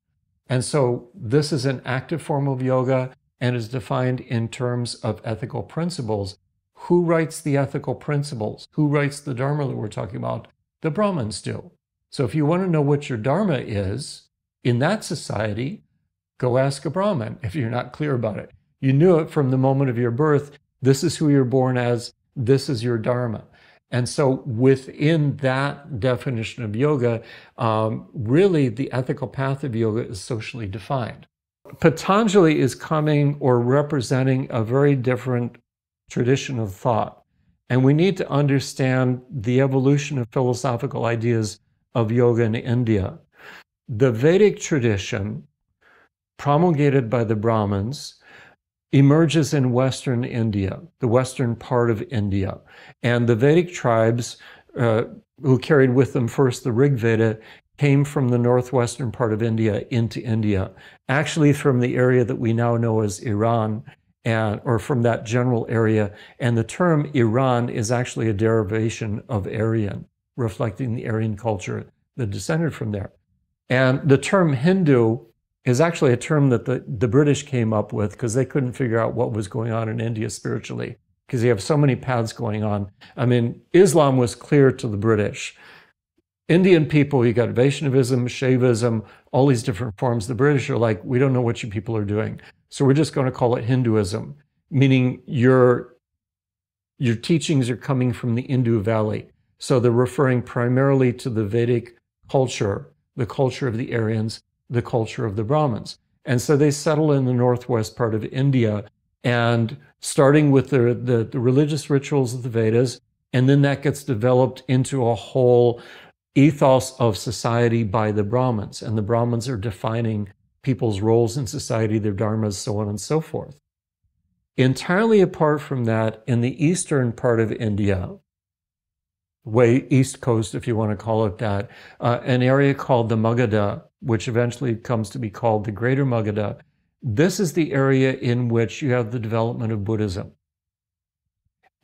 And so this is an active form of yoga and is defined in terms of ethical principles. Who writes the ethical principles? Who writes the dharma that we're talking about? The Brahmins do. So if you want to know what your dharma is in that society, go ask a Brahmin if you're not clear about it. You knew it from the moment of your birth. This is who you're born as. This is your dharma. And so within that definition of yoga, really the ethical path of yoga is socially defined. Patanjali is coming or representing a very different tradition of thought. And we need to understand the evolution of philosophical ideas of yoga in India. The Vedic tradition, promulgated by the Brahmins, emerges in Western India, the western part of India. And the Vedic tribes, who carried with them first the Rig Veda, came from the northwestern part of India into India, actually from the area that we now know as Iran, or from that general area. And the term Iran is actually a derivation of Aryan, reflecting the Aryan culture that descended from there. And the term Hindu is actually a term that the British came up with because they couldn't figure out what was going on in India spiritually, because you have so many paths going on. I mean, Islam was clear to the British. Indian people, you got Vaishnavism, Shaivism, all these different forms. The British are like, we don't know what you people are doing. So we're just going to call it Hinduism, meaning your teachings are coming from the Indus Valley. So they're referring primarily to the Vedic culture, the culture of the Aryans, the culture of the Brahmins. And so they settle in the northwest part of India, and starting with the religious rituals of the Vedas, and then that gets developed into a whole ethos of society by the Brahmins. And the Brahmins are defining people's roles in society, their dharmas, so on and so forth. Entirely apart from that, in the eastern part of India, way east coast, if you want to call it that, an area called the Magadha, which eventually comes to be called the Greater Magadha. This is the area in which you have the development of Buddhism.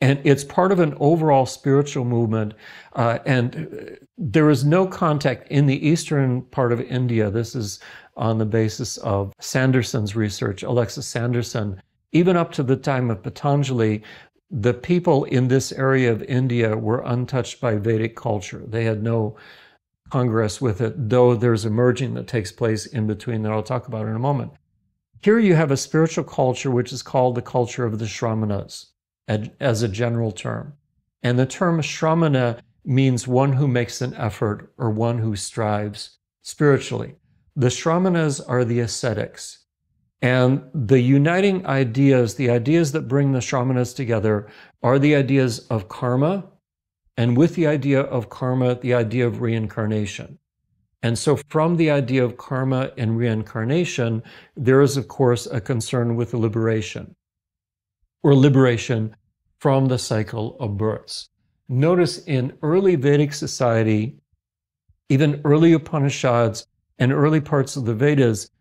And it's part of an overall spiritual movement. And there is no contact in the eastern part of India. This is on the basis of Sanderson's research, Alexis Sanderson, even up to the time of Patanjali, the people in this area of India were untouched by Vedic culture. They had no congress with it, though there's a merging that takes place in between that I'll talk about in a moment. Here you have a spiritual culture which is called the culture of the Shramanas as a general term. And the term Shramana means one who makes an effort or one who strives spiritually. The Shramanas are the ascetics. And the uniting ideas, the ideas that bring the Shramanas together, are the ideas of karma, and with the idea of karma, the idea of reincarnation. And so from the idea of karma and reincarnation, there is, of course, a concern with liberation, or liberation from the cycle of births. Notice in early Vedic society, even early Upanishads and early parts of the Vedas,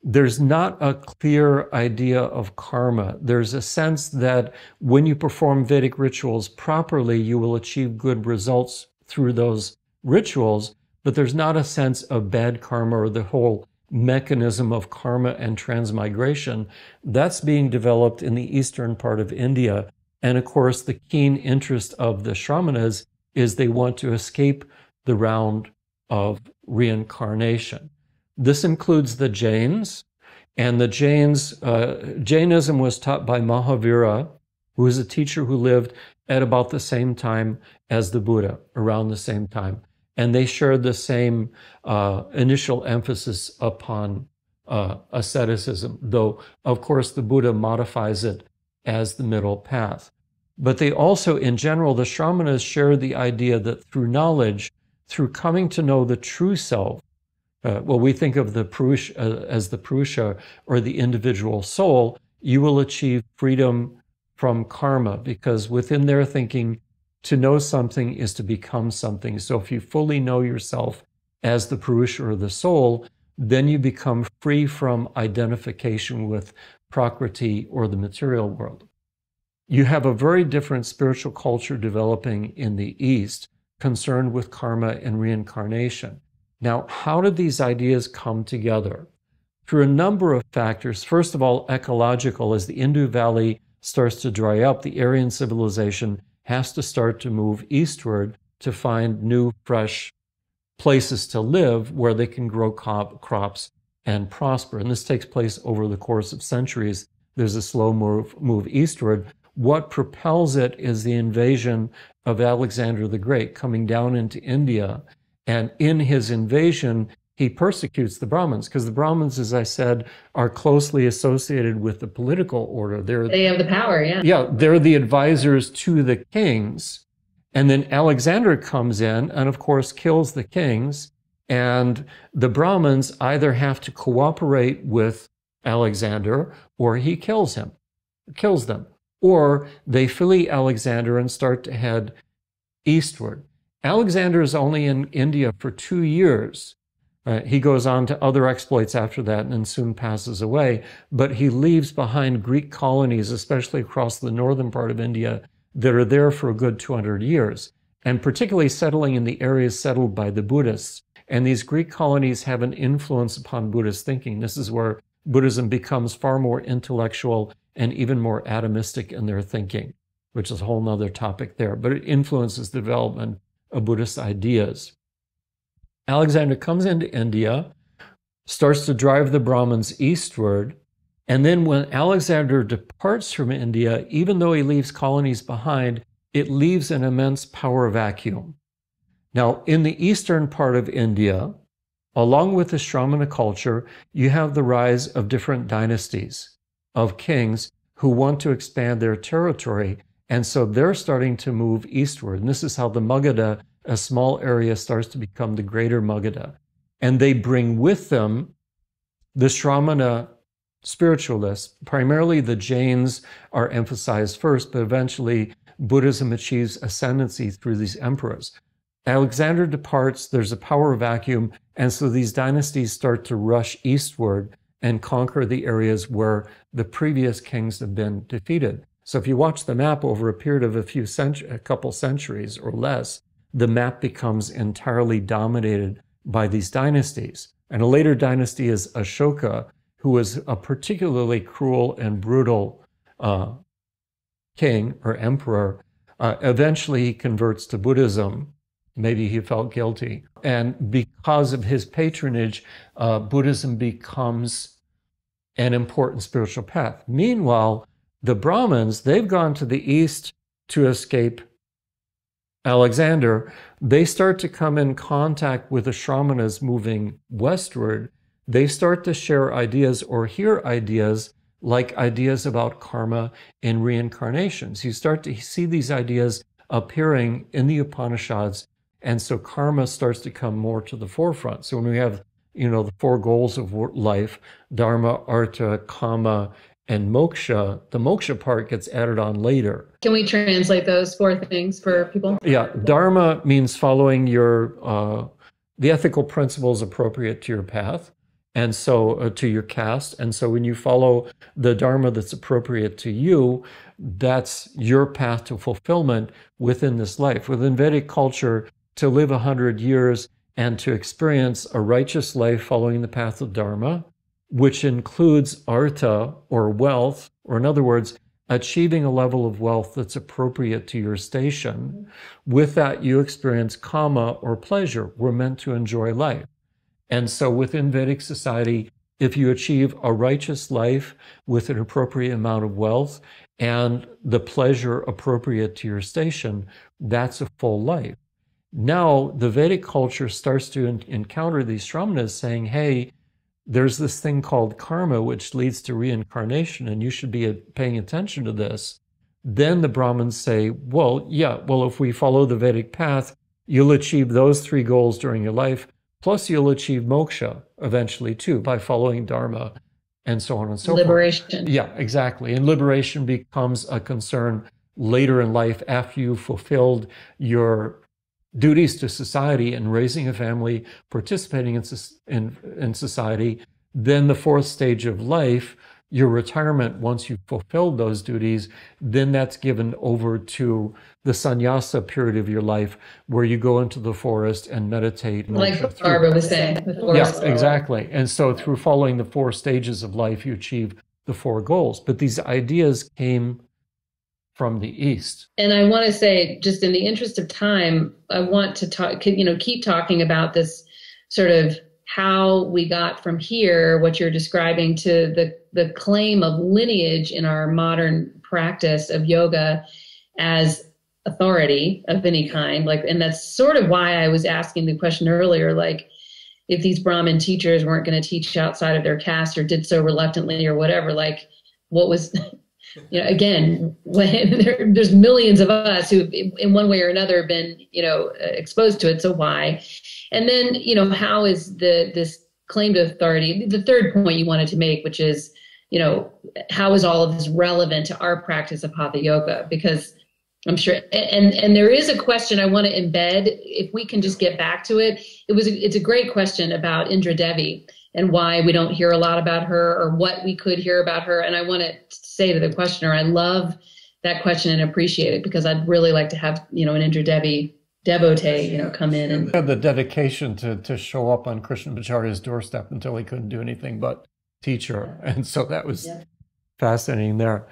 there's not a clear idea of karma. There's a sense that when you perform Vedic rituals properly, you will achieve good results through those rituals, but there's not a sense of bad karma or the whole mechanism of karma and transmigration. That's being developed in the eastern part of India. And of course, the keen interest of the Shramanas is they want to escape the round of reincarnation. This includes the Jains, and the Jains, Jainism was taught by Mahavira, who was a teacher who lived at about the same time as the Buddha, around the same time. And they shared the same initial emphasis upon asceticism, though, of course, the Buddha modifies it as the middle path. But they also, in general, the Shramanas share the idea that through knowledge, through coming to know the true self, we think of the Purusha as the Purusha, or the individual soul, you will achieve freedom from karma, because within their thinking, to know something is to become something. So if you fully know yourself as the Purusha or the soul, then you become free from identification with Prakriti or the material world. You have a very different spiritual culture developing in the East, concerned with karma and reincarnation. Now, how did these ideas come together? Through a number of factors. First of all, ecological. As the Indus Valley starts to dry up, the Aryan civilization has to start to move eastward to find new, fresh places to live where they can grow crops and prosper. And this takes place over the course of centuries. There's a slow move eastward. What propels it is the invasion of Alexander the Great coming down into India. And in his invasion, he persecutes the Brahmins, because the Brahmins, as I said, are closely associated with the political order.
They have the power, yeah.
Yeah, they're the advisors to the kings. And then Alexander comes in and, of course, kills the kings. And the Brahmins either have to cooperate with Alexander or he kills them. Or they flee Alexander and start to head eastward. Alexander is only in India for 2 years. He goes on to other exploits after that and then soon passes away. But he leaves behind Greek colonies, especially across the northern part of India, that are there for a good 200 years, and particularly settling in the areas settled by the Buddhists. And these Greek colonies have an influence upon Buddhist thinking. This is where Buddhism becomes far more intellectual and even more atomistic in their thinking, which is a whole nother topic there. But it influences the development of Buddhist ideas. Alexander comes into India, starts to drive the Brahmins eastward, and then when Alexander departs from India, even though he leaves colonies behind, it leaves an immense power vacuum. Now, in the eastern part of India, along with the Shramana culture, you have the rise of different dynasties of kings who want to expand their territory. And so they're starting to move eastward. And this is how the Magadha, a small area, starts to become the greater Magadha. And they bring with them the Shramana spiritualists. Primarily the Jains are emphasized first, but eventually Buddhism achieves ascendancy through these emperors. Alexander departs, there's a power vacuum, and so these dynasties start to rush eastward and conquer the areas where the previous kings have been defeated. So if you watch the map over a period of a couple centuries or less, the map becomes entirely dominated by these dynasties. And a later dynasty is Ashoka, who was a particularly cruel and brutal king or emperor. Eventually he converts to Buddhism. Maybe he felt guilty. And because of his patronage, Buddhism becomes an important spiritual path. Meanwhile, the Brahmins, they've gone to the east to escape Alexander. They start to come in contact with the Shramanas moving westward. They start to share ideas or hear ideas like ideas about karma and reincarnations. You start to see these ideas appearing in the Upanishads, and so karma starts to come more to the forefront. So when we have, the four goals of life, dharma, artha, kama, and moksha, the moksha part gets added on later.
Can we translate those four things for people?
Yeah, dharma means following the ethical principles appropriate to your path, and so to your caste. And so when you follow the dharma that's appropriate to you, that's your path to fulfillment within this life. Within Vedic culture, to live 100 years and to experience a righteous life following the path of dharma, which includes artha, or wealth, or in other words, achieving a level of wealth that's appropriate to your station. With that, you experience kama, or pleasure. We're meant to enjoy life. And so within Vedic society, if you achieve a righteous life with an appropriate amount of wealth and the pleasure appropriate to your station, that's a full life. Now, the Vedic culture starts to encounter these Shramanas saying, hey, there's this thing called karma, which leads to reincarnation, and you should be paying attention to this. Then the Brahmins say, well, if we follow the Vedic path, you'll achieve those three goals during your life, plus you'll achieve moksha eventually too, by following dharma, and so on and so forth.
Liberation.
Yeah, exactly. And liberation becomes a concern later in life after you've fulfilled your duties to society and raising a family, participating in society. Then the fourth stage of life, your retirement, once you've fulfilled those duties, then that's given over to the sannyasa period of your life, where you go into the forest and meditate.
Like Barbara was saying.
Yes, exactly. And so through following the four stages of life, you achieve the four goals. But these ideas came from the East.
And I want to say, just in the interest of time, I want to keep talking about this sort of how we got from here, what you're describing, to the claim of lineage in our modern practice of yoga as authority of any kind. And that's sort of why I was asking the question earlier, if these Brahmin teachers weren't going to teach outside of their caste, or did so reluctantly or whatever, what was... again, when there's millions of us who, in one way or another, been, exposed to it. So why? And then, how is this claim to authority? The third point you wanted to make, which is, how is all of this relevant to our practice of Hatha Yoga? Because I'm sure, and there is a question I want to embed, if we can just get back to it. It's a great question about Indra Devi and why we don't hear a lot about her, or what we could hear about her. And I want to say to the questioner, I love that question and appreciate it, because I'd really like to have, an Indra Devi devotee, come in and
had the dedication to show up on Krishnamacharya's doorstep until he couldn't do anything but teach her. And so that was fascinating there.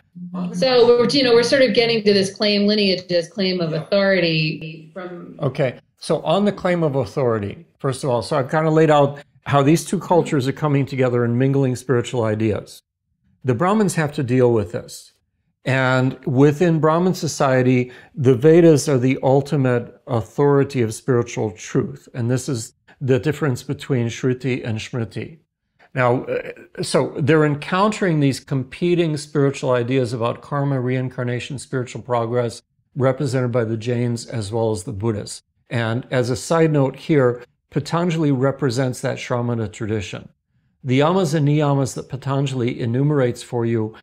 So we're sort of getting to this Lineages claim of authority from.
Okay. So on the claim of authority, first of all, so I've kind of laid out how these two cultures are coming together and mingling spiritual ideas. The Brahmins have to deal with this. And within Brahmin society, the Vedas are the ultimate authority of spiritual truth. And this is the difference between Shruti and Smriti. Now, so they're encountering these competing spiritual ideas about karma, reincarnation, spiritual progress, represented by the Jains as well as the Buddhists. And as a side note here, Patanjali represents that Shramana tradition. The yamas and niyamas that Patanjali enumerates for you,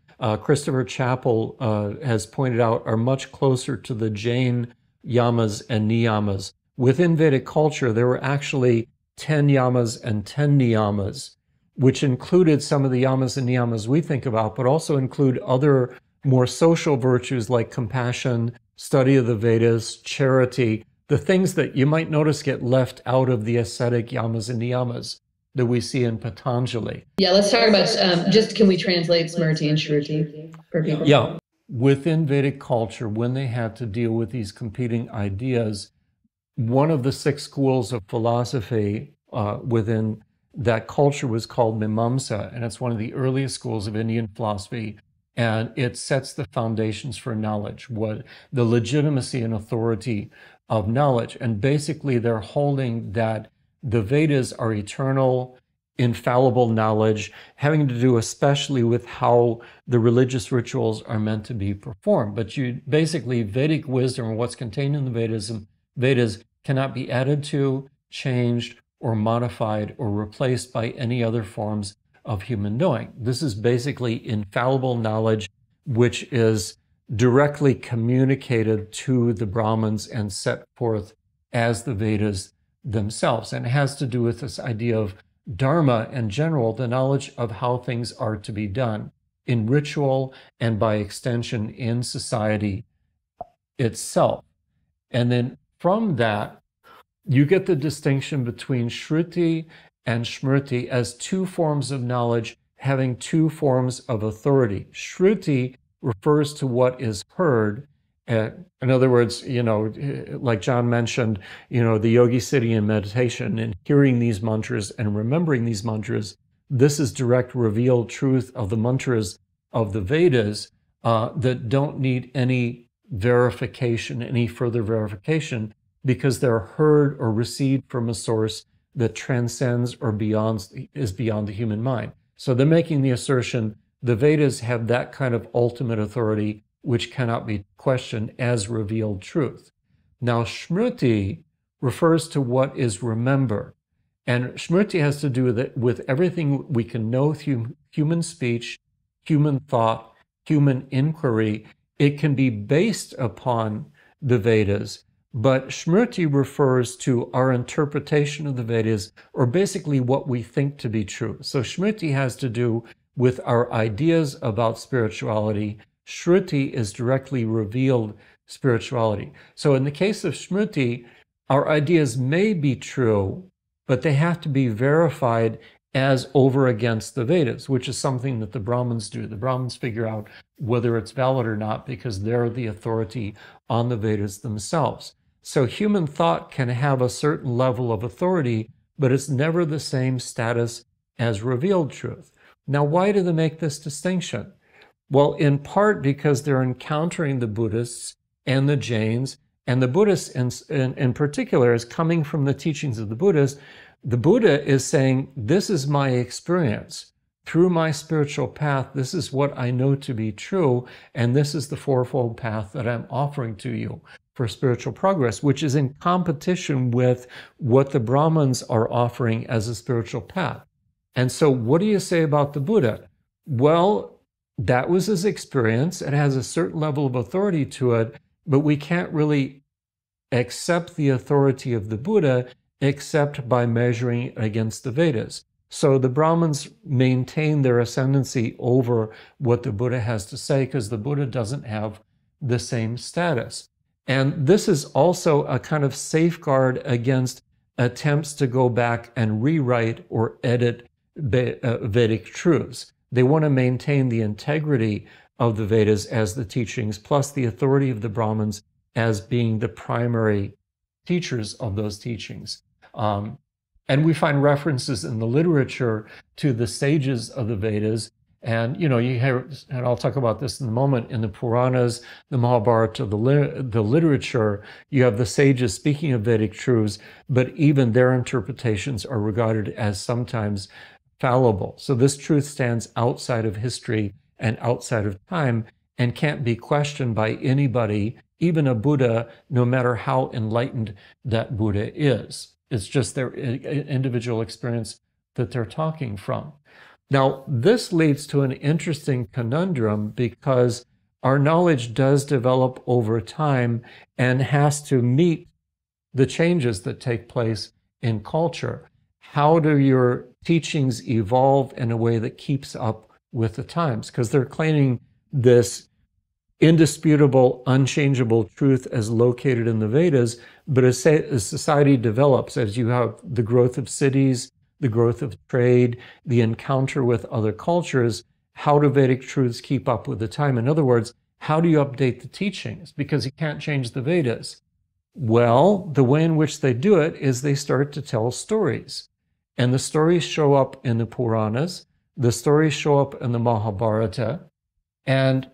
Christopher Chappell has pointed out, are much closer to the Jain yamas and niyamas. Within Vedic culture, there were actually 10 yamas and 10 niyamas, which included some of the yamas and niyamas we think about, but also include other more social virtues like compassion, study of the Vedas, charity, the things that you might notice get left out of the ascetic yamas and niyamas. that we see in Patanjali.
Yeah, let's talk about, just can we translate Smriti and Shruti for people?
Yeah. Within Vedic culture, when they had to deal with these competing ideas, one of the 6 schools of philosophy within that culture was called Mimamsa, and it's one of the earliest schools of Indian philosophy, and it sets the foundations for knowledge, what the legitimacy and authority of knowledge. And basically, they're holding that the Vedas are eternal, infallible knowledge, having to do especially with how the religious rituals are meant to be performed. But you basically, Vedic wisdom, or what's contained in the Vedas cannot be added to, changed, or modified, or replaced by any other forms of human knowing. This is basically infallible knowledge, which is directly communicated to the Brahmins and set forth as the Vedas themselves. And it has to do with this idea of Dharma in general, the knowledge of how things are to be done in ritual and by extension in society itself. And then from that, you get the distinction between Shruti and Smriti as 2 forms of knowledge having 2 forms of authority. Shruti refers to what is heard. In other words, like John mentioned, the yogi sitting in meditation and hearing these mantras and remembering these mantras, this is direct revealed truth of the mantras of the Vedas that don't need any verification, any further verification, because they're heard or received from a source that transcends or is beyond the human mind. So they're making the assertion the Vedas have that kind of ultimate authority which cannot be questioned as revealed truth. Now, Smriti refers to what is remembered. And Smriti has to do with everything we can know through human speech, human thought, human inquiry. It can be based upon the Vedas, but Smriti refers to our interpretation of the Vedas, or basically what we think to be true. So Smriti has to do with our ideas about spirituality. Shruti is directly revealed spirituality. So in the case of Smriti, our ideas may be true, but they have to be verified as over against the Vedas, which is something that the Brahmins do. The Brahmins figure out whether it's valid or not because they're the authority on the Vedas themselves. So human thought can have a certain level of authority, but it's never the same status as revealed truth. Now, why do they make this distinction? Well, in part because they're encountering the Buddhists and the Jains, and the Buddhists in particular is coming from the teachings of the Buddhists. The Buddha is saying, this is my experience. Through my spiritual path, this is what I know to be true, and this is the fourfold path that I'm offering to you for spiritual progress, which is in competition with what the Brahmins are offering as a spiritual path. And so what do you say about the Buddha? Well, that was his experience. It has a certain level of authority to it, but we can't really accept the authority of the Buddha except by measuring it against the Vedas. So the Brahmins maintain their ascendancy over what the Buddha has to say because the Buddha doesn't have the same status. And this is also a kind of safeguard against attempts to go back and rewrite or edit Vedic truths. They want to maintain the integrity of the Vedas as the teachings, plus the authority of the Brahmins as being the primary teachers of those teachings. And we find references in the literature to the sages of the Vedas. And, you hear, and I'll talk about this in a moment, in the Puranas, the Mahabharata, the literature, you have the sages speaking of Vedic truths, but even their interpretations are regarded as sometimes fallible. So this truth stands outside of history and outside of time and can't be questioned by anybody, even a Buddha, no matter how enlightened that Buddha is. It's just their individual experience that they're talking from. Now, this leads to an interesting conundrum because our knowledge does develop over time and has to meet the changes that take place in culture. How do your teachings evolve in a way that keeps up with the times? Because they're claiming this indisputable, unchangeable truth as located in the Vedas, but as society develops, as you have the growth of cities, the growth of trade, the encounter with other cultures. How do Vedic truths keep up with the time? In other words, how do you update the teachings? Because you can't change the Vedas. Well, the way in which they do it is they start to tell stories. And the stories show up in the Puranas, the stories show up in the Mahabharata, and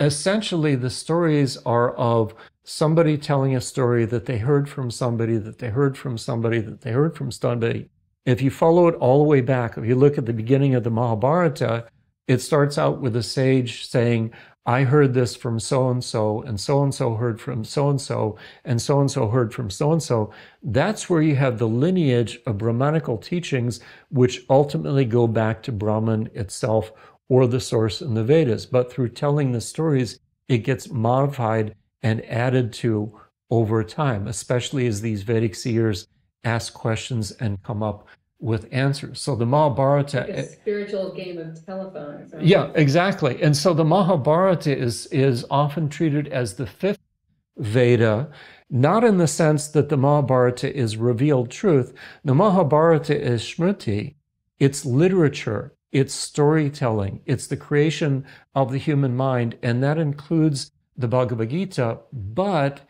essentially the stories are of somebody telling a story that they heard from somebody, that they heard from somebody, that they heard from somebody. If you follow it all the way back, if you look at the beginning of the Mahabharata, it starts out with a sage saying, I heard this from so-and-so, and so-and-so heard from so-and-so, and so-and-so heard from so-and-so. That's where you have the lineage of Brahmanical teachings, which ultimately go back to Brahman itself or the source in the Vedas. But through telling the stories, it gets modified and added to over time, especially as these Vedic seers ask questions and come up with answers. So the Mahabharata,
like a spiritual game of telephone.
Yeah, exactly. And so the Mahabharata is often treated as the fifth Veda, not in the sense that the Mahabharata is revealed truth. The Mahabharata is Smriti. It's literature, it's storytelling, it's the creation of the human mind, and that includes the Bhagavad-Gita, but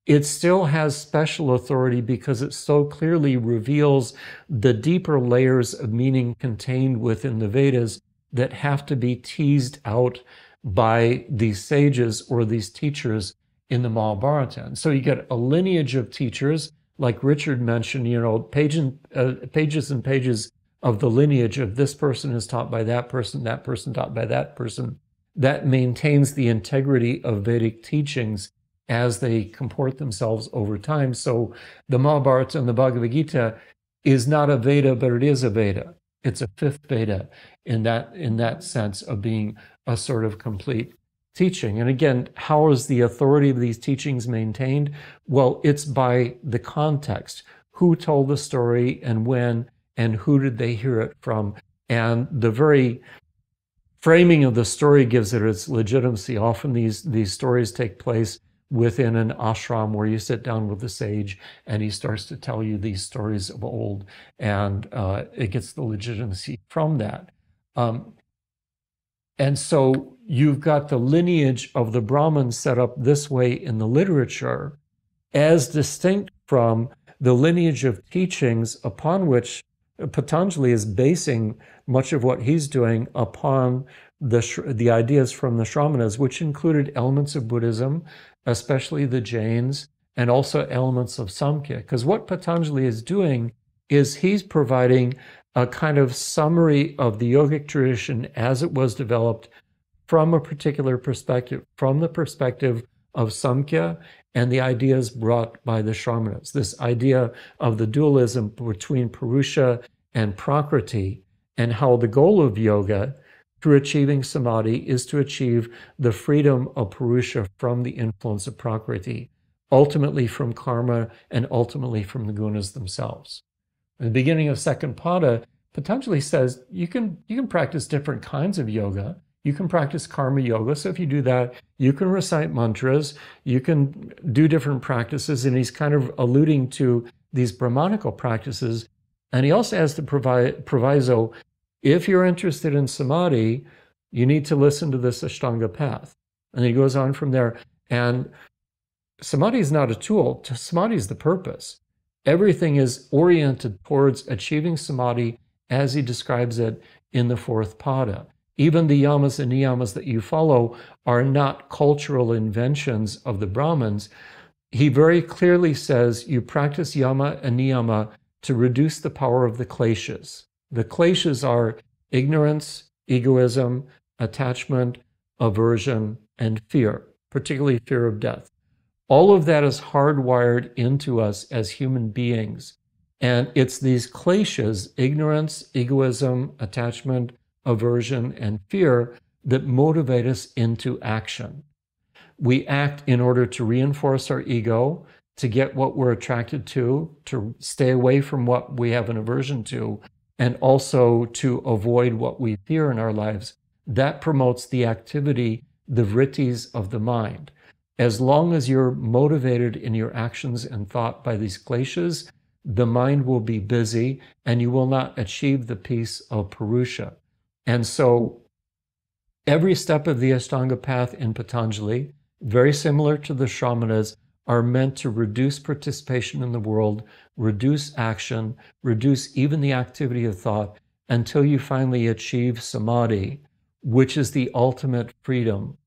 it still has special authority because it so clearly reveals the deeper layers of meaning contained within the Vedas that have to be teased out by these sages or these teachers in the Mahabharata. And so you get a lineage of teachers, like Richard mentioned, pages and pages of the lineage of this person is taught by that person taught by that person, that maintains the integrity of Vedic teachings as they comport themselves over time. So the Mahabharata and the Bhagavad-Gita is not a Veda, but it is a Veda. It's a fifth Veda in that sense of being a sort of complete teaching. And again, how is the authority of these teachings maintained? Well, it's by the context. Who told the story and when, and who did they hear it from? And the very framing of the story gives it its legitimacy. Often these stories take place within an ashram where you sit down with the sage and he starts to tell you these stories of old, and it gets the legitimacy from that. And so you've got the lineage of the Brahmins set up this way in the literature, as distinct from the lineage of teachings upon which Patanjali is basing much of what he's doing upon the ideas from the Shramanas, which included elements of Buddhism, especially the Jains, and also elements of Samkhya. Because what Patanjali is doing is he's providing a kind of summary of the yogic tradition as it was developed from a particular perspective, from the perspective of Samkhya and the ideas brought by the Shramanas. This idea of the dualism between Purusha and Prakriti, and how the goal of yoga through achieving samadhi is to achieve the freedom of Purusha from the influence of Prakriti, ultimately from karma and ultimately from the gunas themselves. In the beginning of second pada, Patanjali says you can practice different kinds of yoga. You can practice karma yoga. So if you do that, you can recite mantras, you can do different practices, and he's kind of alluding to these Brahmanical practices. And he also has the proviso, if you're interested in samadhi, you need to listen to this Ashtanga path. And he goes on from there. And samadhi is not a tool. Samadhi is the purpose. Everything is oriented towards achieving samadhi as he describes it in the fourth pada. Even the yamas and niyamas that you follow are not cultural inventions of the Brahmins. He very clearly says you practice yama and niyama to reduce the power of the kleshas. The kleshas are ignorance, egoism, attachment, aversion, and fear, particularly fear of death. All of that is hardwired into us as human beings. And it's these kleshas, ignorance, egoism, attachment, aversion, and fear, that motivate us into action. We act in order to reinforce our ego, to get what we're attracted to stay away from what we have an aversion to, and also to avoid what we fear in our lives. That promotes the activity, the vrittis of the mind. As long as you're motivated in your actions and thought by these kleshas, the mind will be busy and you will not achieve the peace of Purusha. And so every step of the Ashtanga path in Patanjali, very similar to the Shramanas, are meant to reduce participation in the world, reduce action, reduce even the activity of thought, until you finally achieve samadhi, which is the ultimate freedom,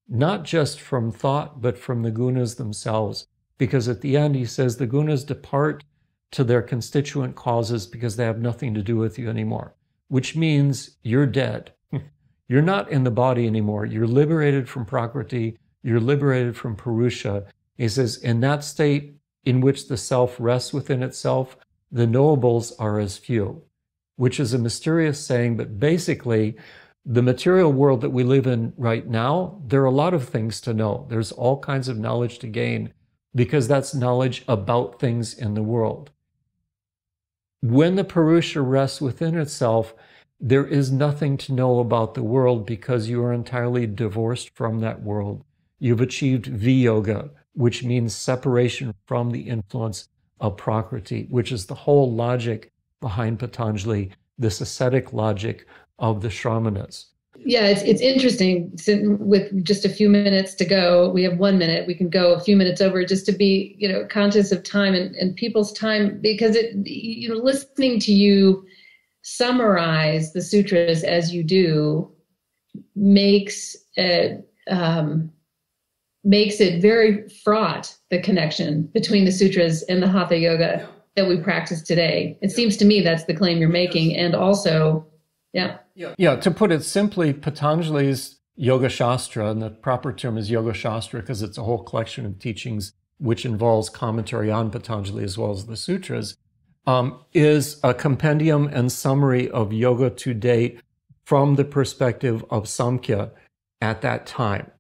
not just from thought, but from the gunas themselves. Because at the end, he says the gunas depart to their constituent causes because they have nothing to do with you anymore, which means you're dead. You're not in the body anymore. You're liberated from Prakriti. You're liberated from Purusha. He says, in that state in which the self rests within itself, the knowables are as few, which is a mysterious saying, but basically, the material world that we live in right now, there are a lot of things to know. There's all kinds of knowledge to gain because that's knowledge about things in the world. When the Purusha rests within itself, there is nothing to know about the world because you are entirely divorced from that world. You've achieved Viyoga, which means separation from the influence of Prakriti, which is the whole logic behind Patanjali, this ascetic logic of the Shramanas.
Yeah, it's interesting. With just a few minutes to go, we have 1 minute. We can go a few minutes over just to be, conscious of time and people's time, because listening to you summarize the sutras as you do makes it very fraught, the connection between the sutras and the Hatha Yoga that we practice today. It seems to me that's the claim you're making, and also. Yeah,
to put it simply, Patanjali's Yoga Shastra, and the proper term is Yoga Shastra because it's a whole collection of teachings which involves commentary on Patanjali as well as the sutras, is a compendium and summary of yoga to date from the perspective of Samkhya at that time.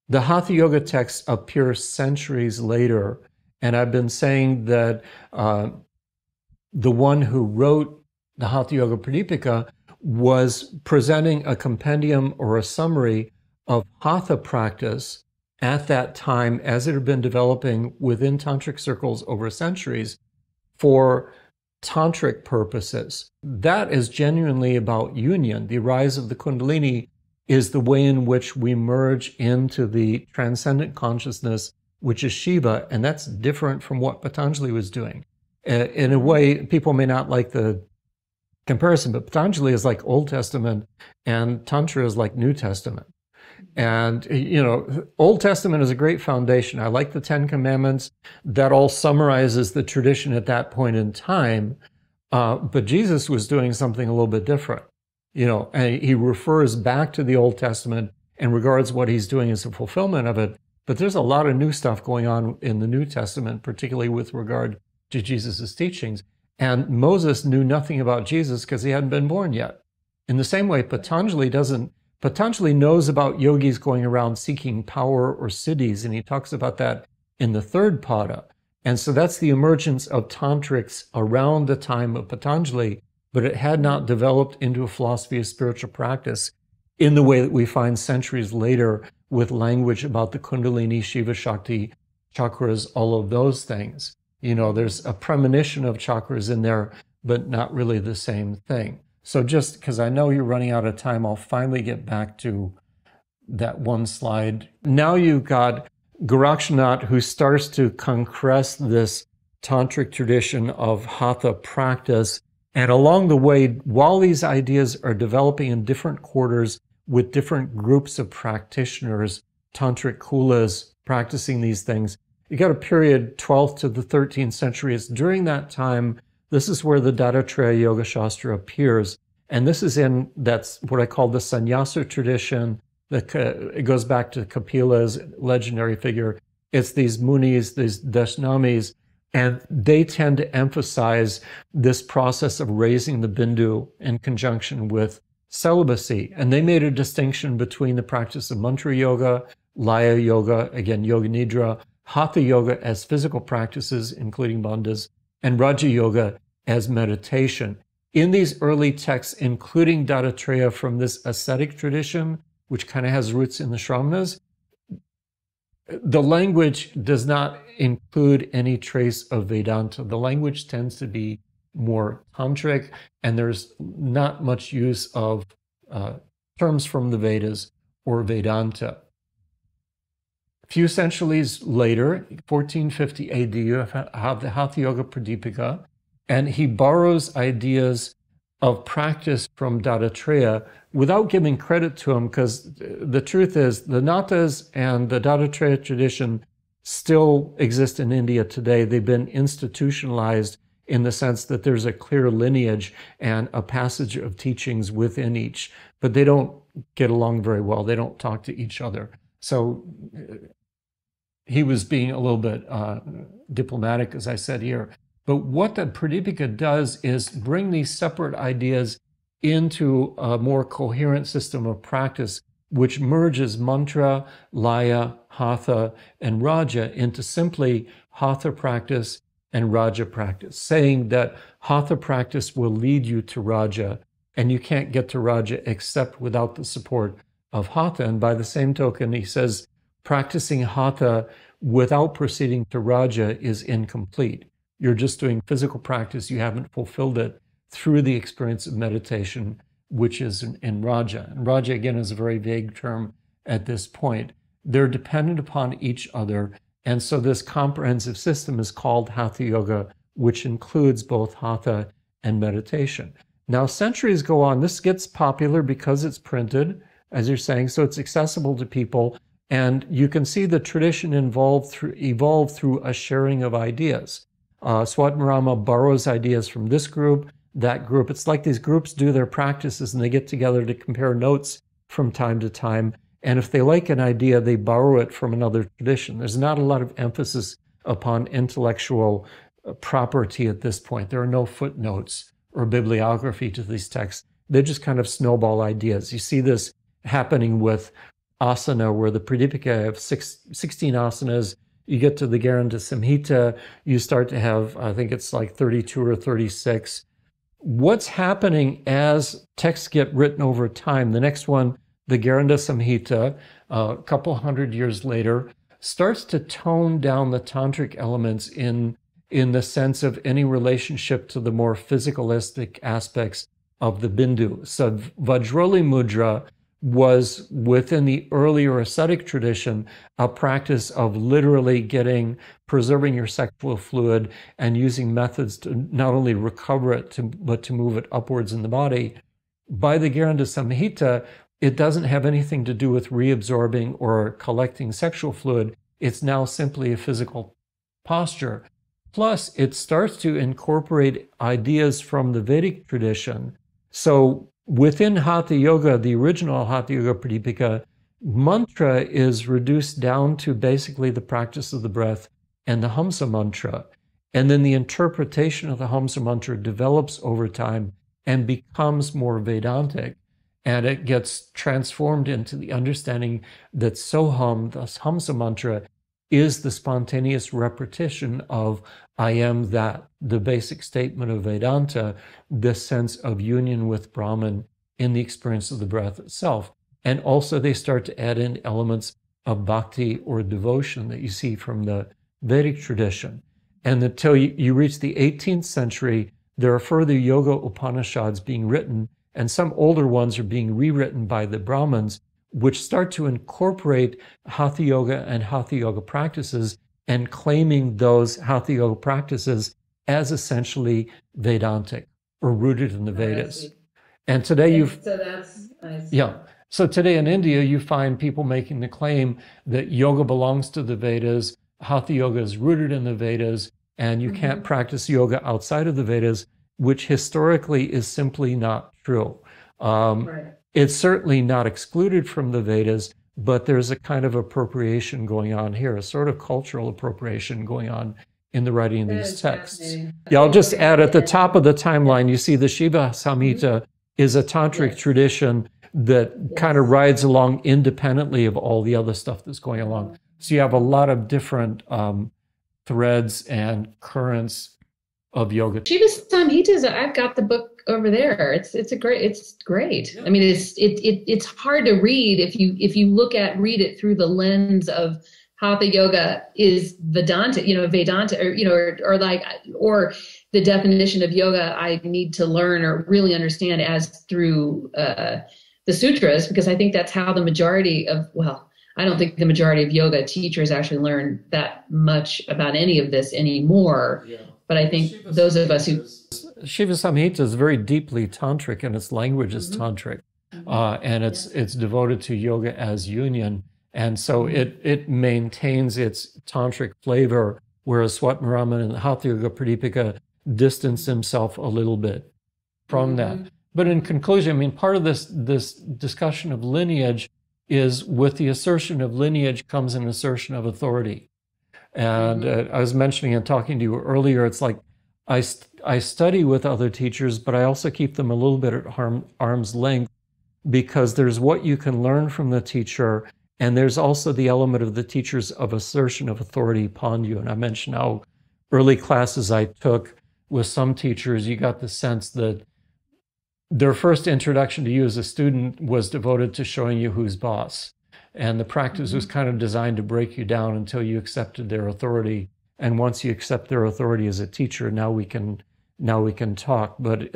The Hatha Yoga texts appear centuries later, and I've been saying that the one who wrote the Hatha Yoga Pradipika was presenting a compendium or a summary of Hatha practice at that time as it had been developing within tantric circles over centuries for tantric purposes. That is genuinely about union. The rise of the Kundalini is the way in which we merge into the transcendent consciousness, which is Shiva, and that's different from what Patanjali was doing. In a way, people may not like the comparison, but Patanjali is like Old Testament and Tantra is like New Testament. And, Old Testament is a great foundation. I like the 10 Commandments. That all summarizes the tradition at that point in time. But Jesus was doing something a little bit different, and he refers back to the Old Testament and regards what he's doing as a fulfillment of it. But there's a lot of new stuff going on in the New Testament, particularly with regard to Jesus' teachings. And Moses knew nothing about Jesus because he hadn't been born yet. In the same way, Patanjali doesn't. Patanjali knows about yogis going around seeking power or siddhis, and he talks about that in the third pada. And so that's the emergence of tantrics around the time of Patanjali, but it had not developed into a philosophy of spiritual practice in the way that we find centuries later with language about the Kundalini, Shiva, Shakti, chakras, all of those things. There's a premonition of chakras in there, but not really the same thing. So just because I know you're running out of time, I'll finally get back to that one slide. Now you've got Gorakshanath, who starts to concrete this tantric tradition of Hatha practice. And along the way, while these ideas are developing in different quarters with different groups of practitioners, tantric kulas practicing these things, you got a period 12th to the 13th century. It's during that time, this is where the Dattatreya Yoga Shastra appears. And this is that's what I call the sannyasa tradition. It goes back to Kapila's legendary figure. It's these munis, these dashnamis, and they tend to emphasize this process of raising the Bindu in conjunction with celibacy. And they made a distinction between the practice of mantra yoga, laya yoga, again, yoga nidra, Hatha Yoga as physical practices, including bandhas, and Raja Yoga as meditation. In these early texts, including Dattatreya from this ascetic tradition, which kind of has roots in the Shramanas, the language does not include any trace of Vedanta. The language tends to be more tantric, and there's not much use of terms from the Vedas or Vedanta. A few centuries later, 1450 AD, you have the Hatha Yoga Pradipika, and he borrows ideas of practice from Dattatreya without giving credit to him, because the truth is the Natas and the Dattatreya tradition still exist in India today. They've been institutionalized in the sense that there's a clear lineage and a passage of teachings within each, but they don't get along very well. They don't talk to each other. So he was being a little bit diplomatic, as I said here. But what the Pradipika does is bring these separate ideas into a more coherent system of practice, which merges mantra, laya, hatha, and raja into simply hatha practice and raja practice, saying that hatha practice will lead you to raja, and you can't get to raja except without the support of hatha. And by the same token, he says practicing hatha without proceeding to raja is incomplete. You're just doing physical practice. You haven't fulfilled it through the experience of meditation, which is in raja. And raja, again, is a very vague term at this point. They're dependent upon each other. And so this comprehensive system is called Hatha Yoga, which includes both hatha and meditation. Now, centuries go on. This gets popular because it's printed, as you're saying, so it's accessible to people. And you can see the tradition evolve through a sharing of ideas. Swatanrama borrows ideas from this group, that group. It's like these groups do their practices and they get together to compare notes from time to time. And if they like an idea, they borrow it from another tradition. There's not a lot of emphasis upon intellectual property at this point. There are no footnotes or bibliography to these texts. They just kind of snowball ideas. You see this happening with asana, where the Pradipika have 16 asanas. You get to the Garanda Samhita, you start to have, I think it's like 32 or 36. What's happening as texts get written over time? The next one, the Garanda Samhita, a couple hundred years later, starts to tone down the tantric elements in the sense of any relationship to the more physicalistic aspects of the Bindu. So Vajroli Mudra was, within the earlier ascetic tradition, a practice of literally preserving your sexual fluid and using methods to not only recover it, but to move it upwards in the body. By the Garanda Samhita, it doesn't have anything to do with reabsorbing or collecting sexual fluid. It's now simply a physical posture. Plus, it starts to incorporate ideas from the Vedic tradition. So within Hatha Yoga, the original Hatha Yoga Pradipika, mantra is reduced down to basically the practice of the breath and the Hamsa mantra. And then the interpretation of the Hamsa mantra develops over time and becomes more Vedantic. And it gets transformed into the understanding that Soham, the Hamsa mantra, is the spontaneous repetition of I am that, the basic statement of Vedanta, this sense of union with Brahman in the experience of the breath itself. And also they start to add in elements of bhakti or devotion that you see from the Vedic tradition. And until you reach the 18th century, there are further yoga Upanishads being written, and some older ones are being rewritten by the Brahmins, which start to incorporate Hatha Yoga and Hatha Yoga practices and claiming those Hatha Yoga practices as essentially Vedantic or rooted in the Vedas. And today So today in India, you find people making the claim that yoga belongs to the Vedas, Hatha Yoga is rooted in the Vedas, and you can't practice yoga outside of the Vedas, which historically is simply not true. It's certainly not excluded from the Vedas, but there's a kind of appropriation going on here, a sort of cultural appropriation going on in the writing of these texts. Yeah, I'll just add at the top of the timeline, you see the Shiva Samhita is a tantric tradition that kind of rides along independently of all the other stuff that's going along. So you have a lot of different threads and currents of yoga.
Shiva Samhitas, I've got the book over there. It's great. I mean, it's hard to read if you read it through the lens of Hatha Yoga is Vedanta, Vedanta, or the definition of yoga I need to learn or really understand as through the sutras, because I think that's how the majority of, I don't think the majority of yoga teachers actually learn that much about any of this anymore. Yeah. But I think those of us who...
Shiva Samhita is very deeply tantric, and its language is tantric. And it's devoted to yoga as union. And so it maintains its tantric flavor, whereas Swatmaraman and Hatha Yoga Pradipika distance himself a little bit from that. But in conclusion, I mean, part of this discussion of lineage is, with the assertion of lineage comes an assertion of authority. And I was mentioning and talking to you earlier, it's like I study with other teachers, but I also keep them a little bit at arm's length, because there's what you can learn from the teacher, and there's also the element of the teacher's of assertion of authority upon you. And I mentioned how early classes I took with some teachers, you got the sense that their first introduction to you as a student was devoted to showing you who's boss. And the practice was kind of designed to break you down until you accepted their authority. And once you accept their authority as a teacher, now we can talk. But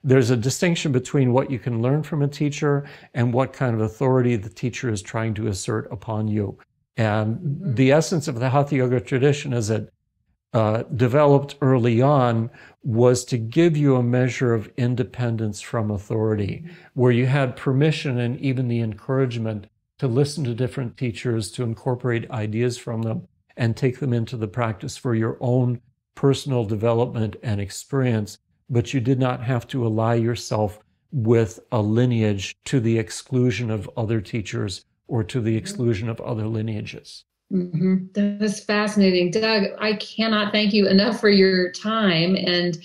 there's a distinction between what you can learn from a teacher and what kind of authority the teacher is trying to assert upon you. And the essence of the Hatha Yoga tradition, as it developed early on, was to give you a measure of independence from authority, where you had permission and even the encouragement to listen to different teachers, to incorporate ideas from them and take them into the practice for your own personal development and experience. But you did not have to ally yourself with a lineage to the exclusion of other teachers or to the exclusion of other lineages.
That is fascinating. Doug, I cannot thank you enough for your time. And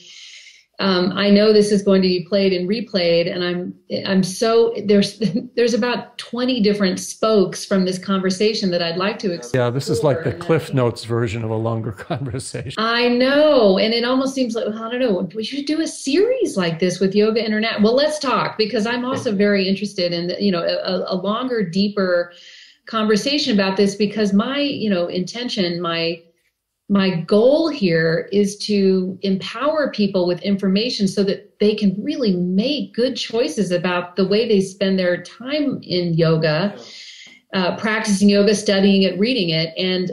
I know this is going to be played and replayed, and I'm so, there's about 20 different spokes from this conversation that I'd like to explore.
Yeah, this is like the Cliff Notes version of a longer conversation.
I know. And it almost seems like, I don't know, we should do a series like this with Yoga International. Well, let's talk, because I'm also very interested in, a longer, deeper conversation about this, because my, intention, my goal here is to empower people with information so that they can really make good choices about the way they spend their time in yoga, practicing yoga, studying it, reading it. And,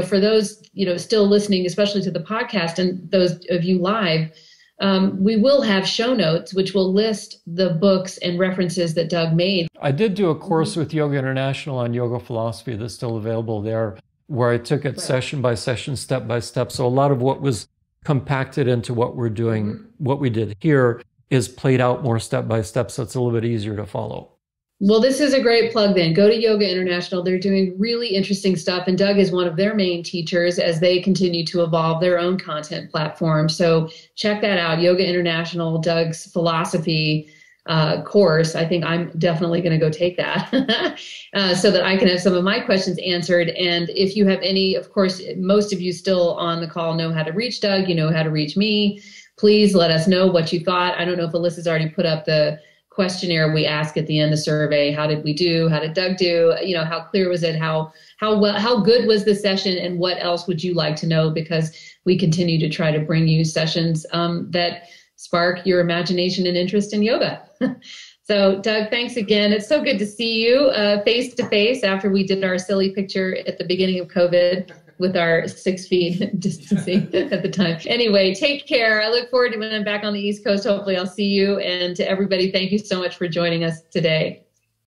for those, still listening, especially to the podcast, and those of you live, we will have show notes, which will list the books and references that Doug made.
I did do a course with Yoga International on yoga philosophy that's still available there, where I took it session by session, step by step. So a lot of what was compacted into what we're doing, what we did here, is played out more step by step, so it's a little bit easier to follow.
Well, this is a great plug then. Go to Yoga International. They're doing really interesting stuff, and Doug is one of their main teachers as they continue to evolve their own content platform. So check that out, Yoga International, Doug's philosophy course. I think I'm definitely going to go take that so that I can have some of my questions answered. And if you have any, of course, most of you still on the call know how to reach Doug, you know how to reach me. Please let us know what you thought. I don't know if Alyssa's already put up the questionnaire we ask at the end of the survey. How did we do? How did Doug do? How clear was it? How good was the session? And what else would you like to know? Because we continue to try to bring you sessions that spark your imagination and interest in yoga. So Doug, thanks again. It's so good to see you face to face after we did our silly picture at the beginning of COVID with our 6 feet distancing at the time. Anyway, take care. I look forward to when I'm back on the East Coast. Hopefully I'll see you. And to everybody, thank you so much for joining us today.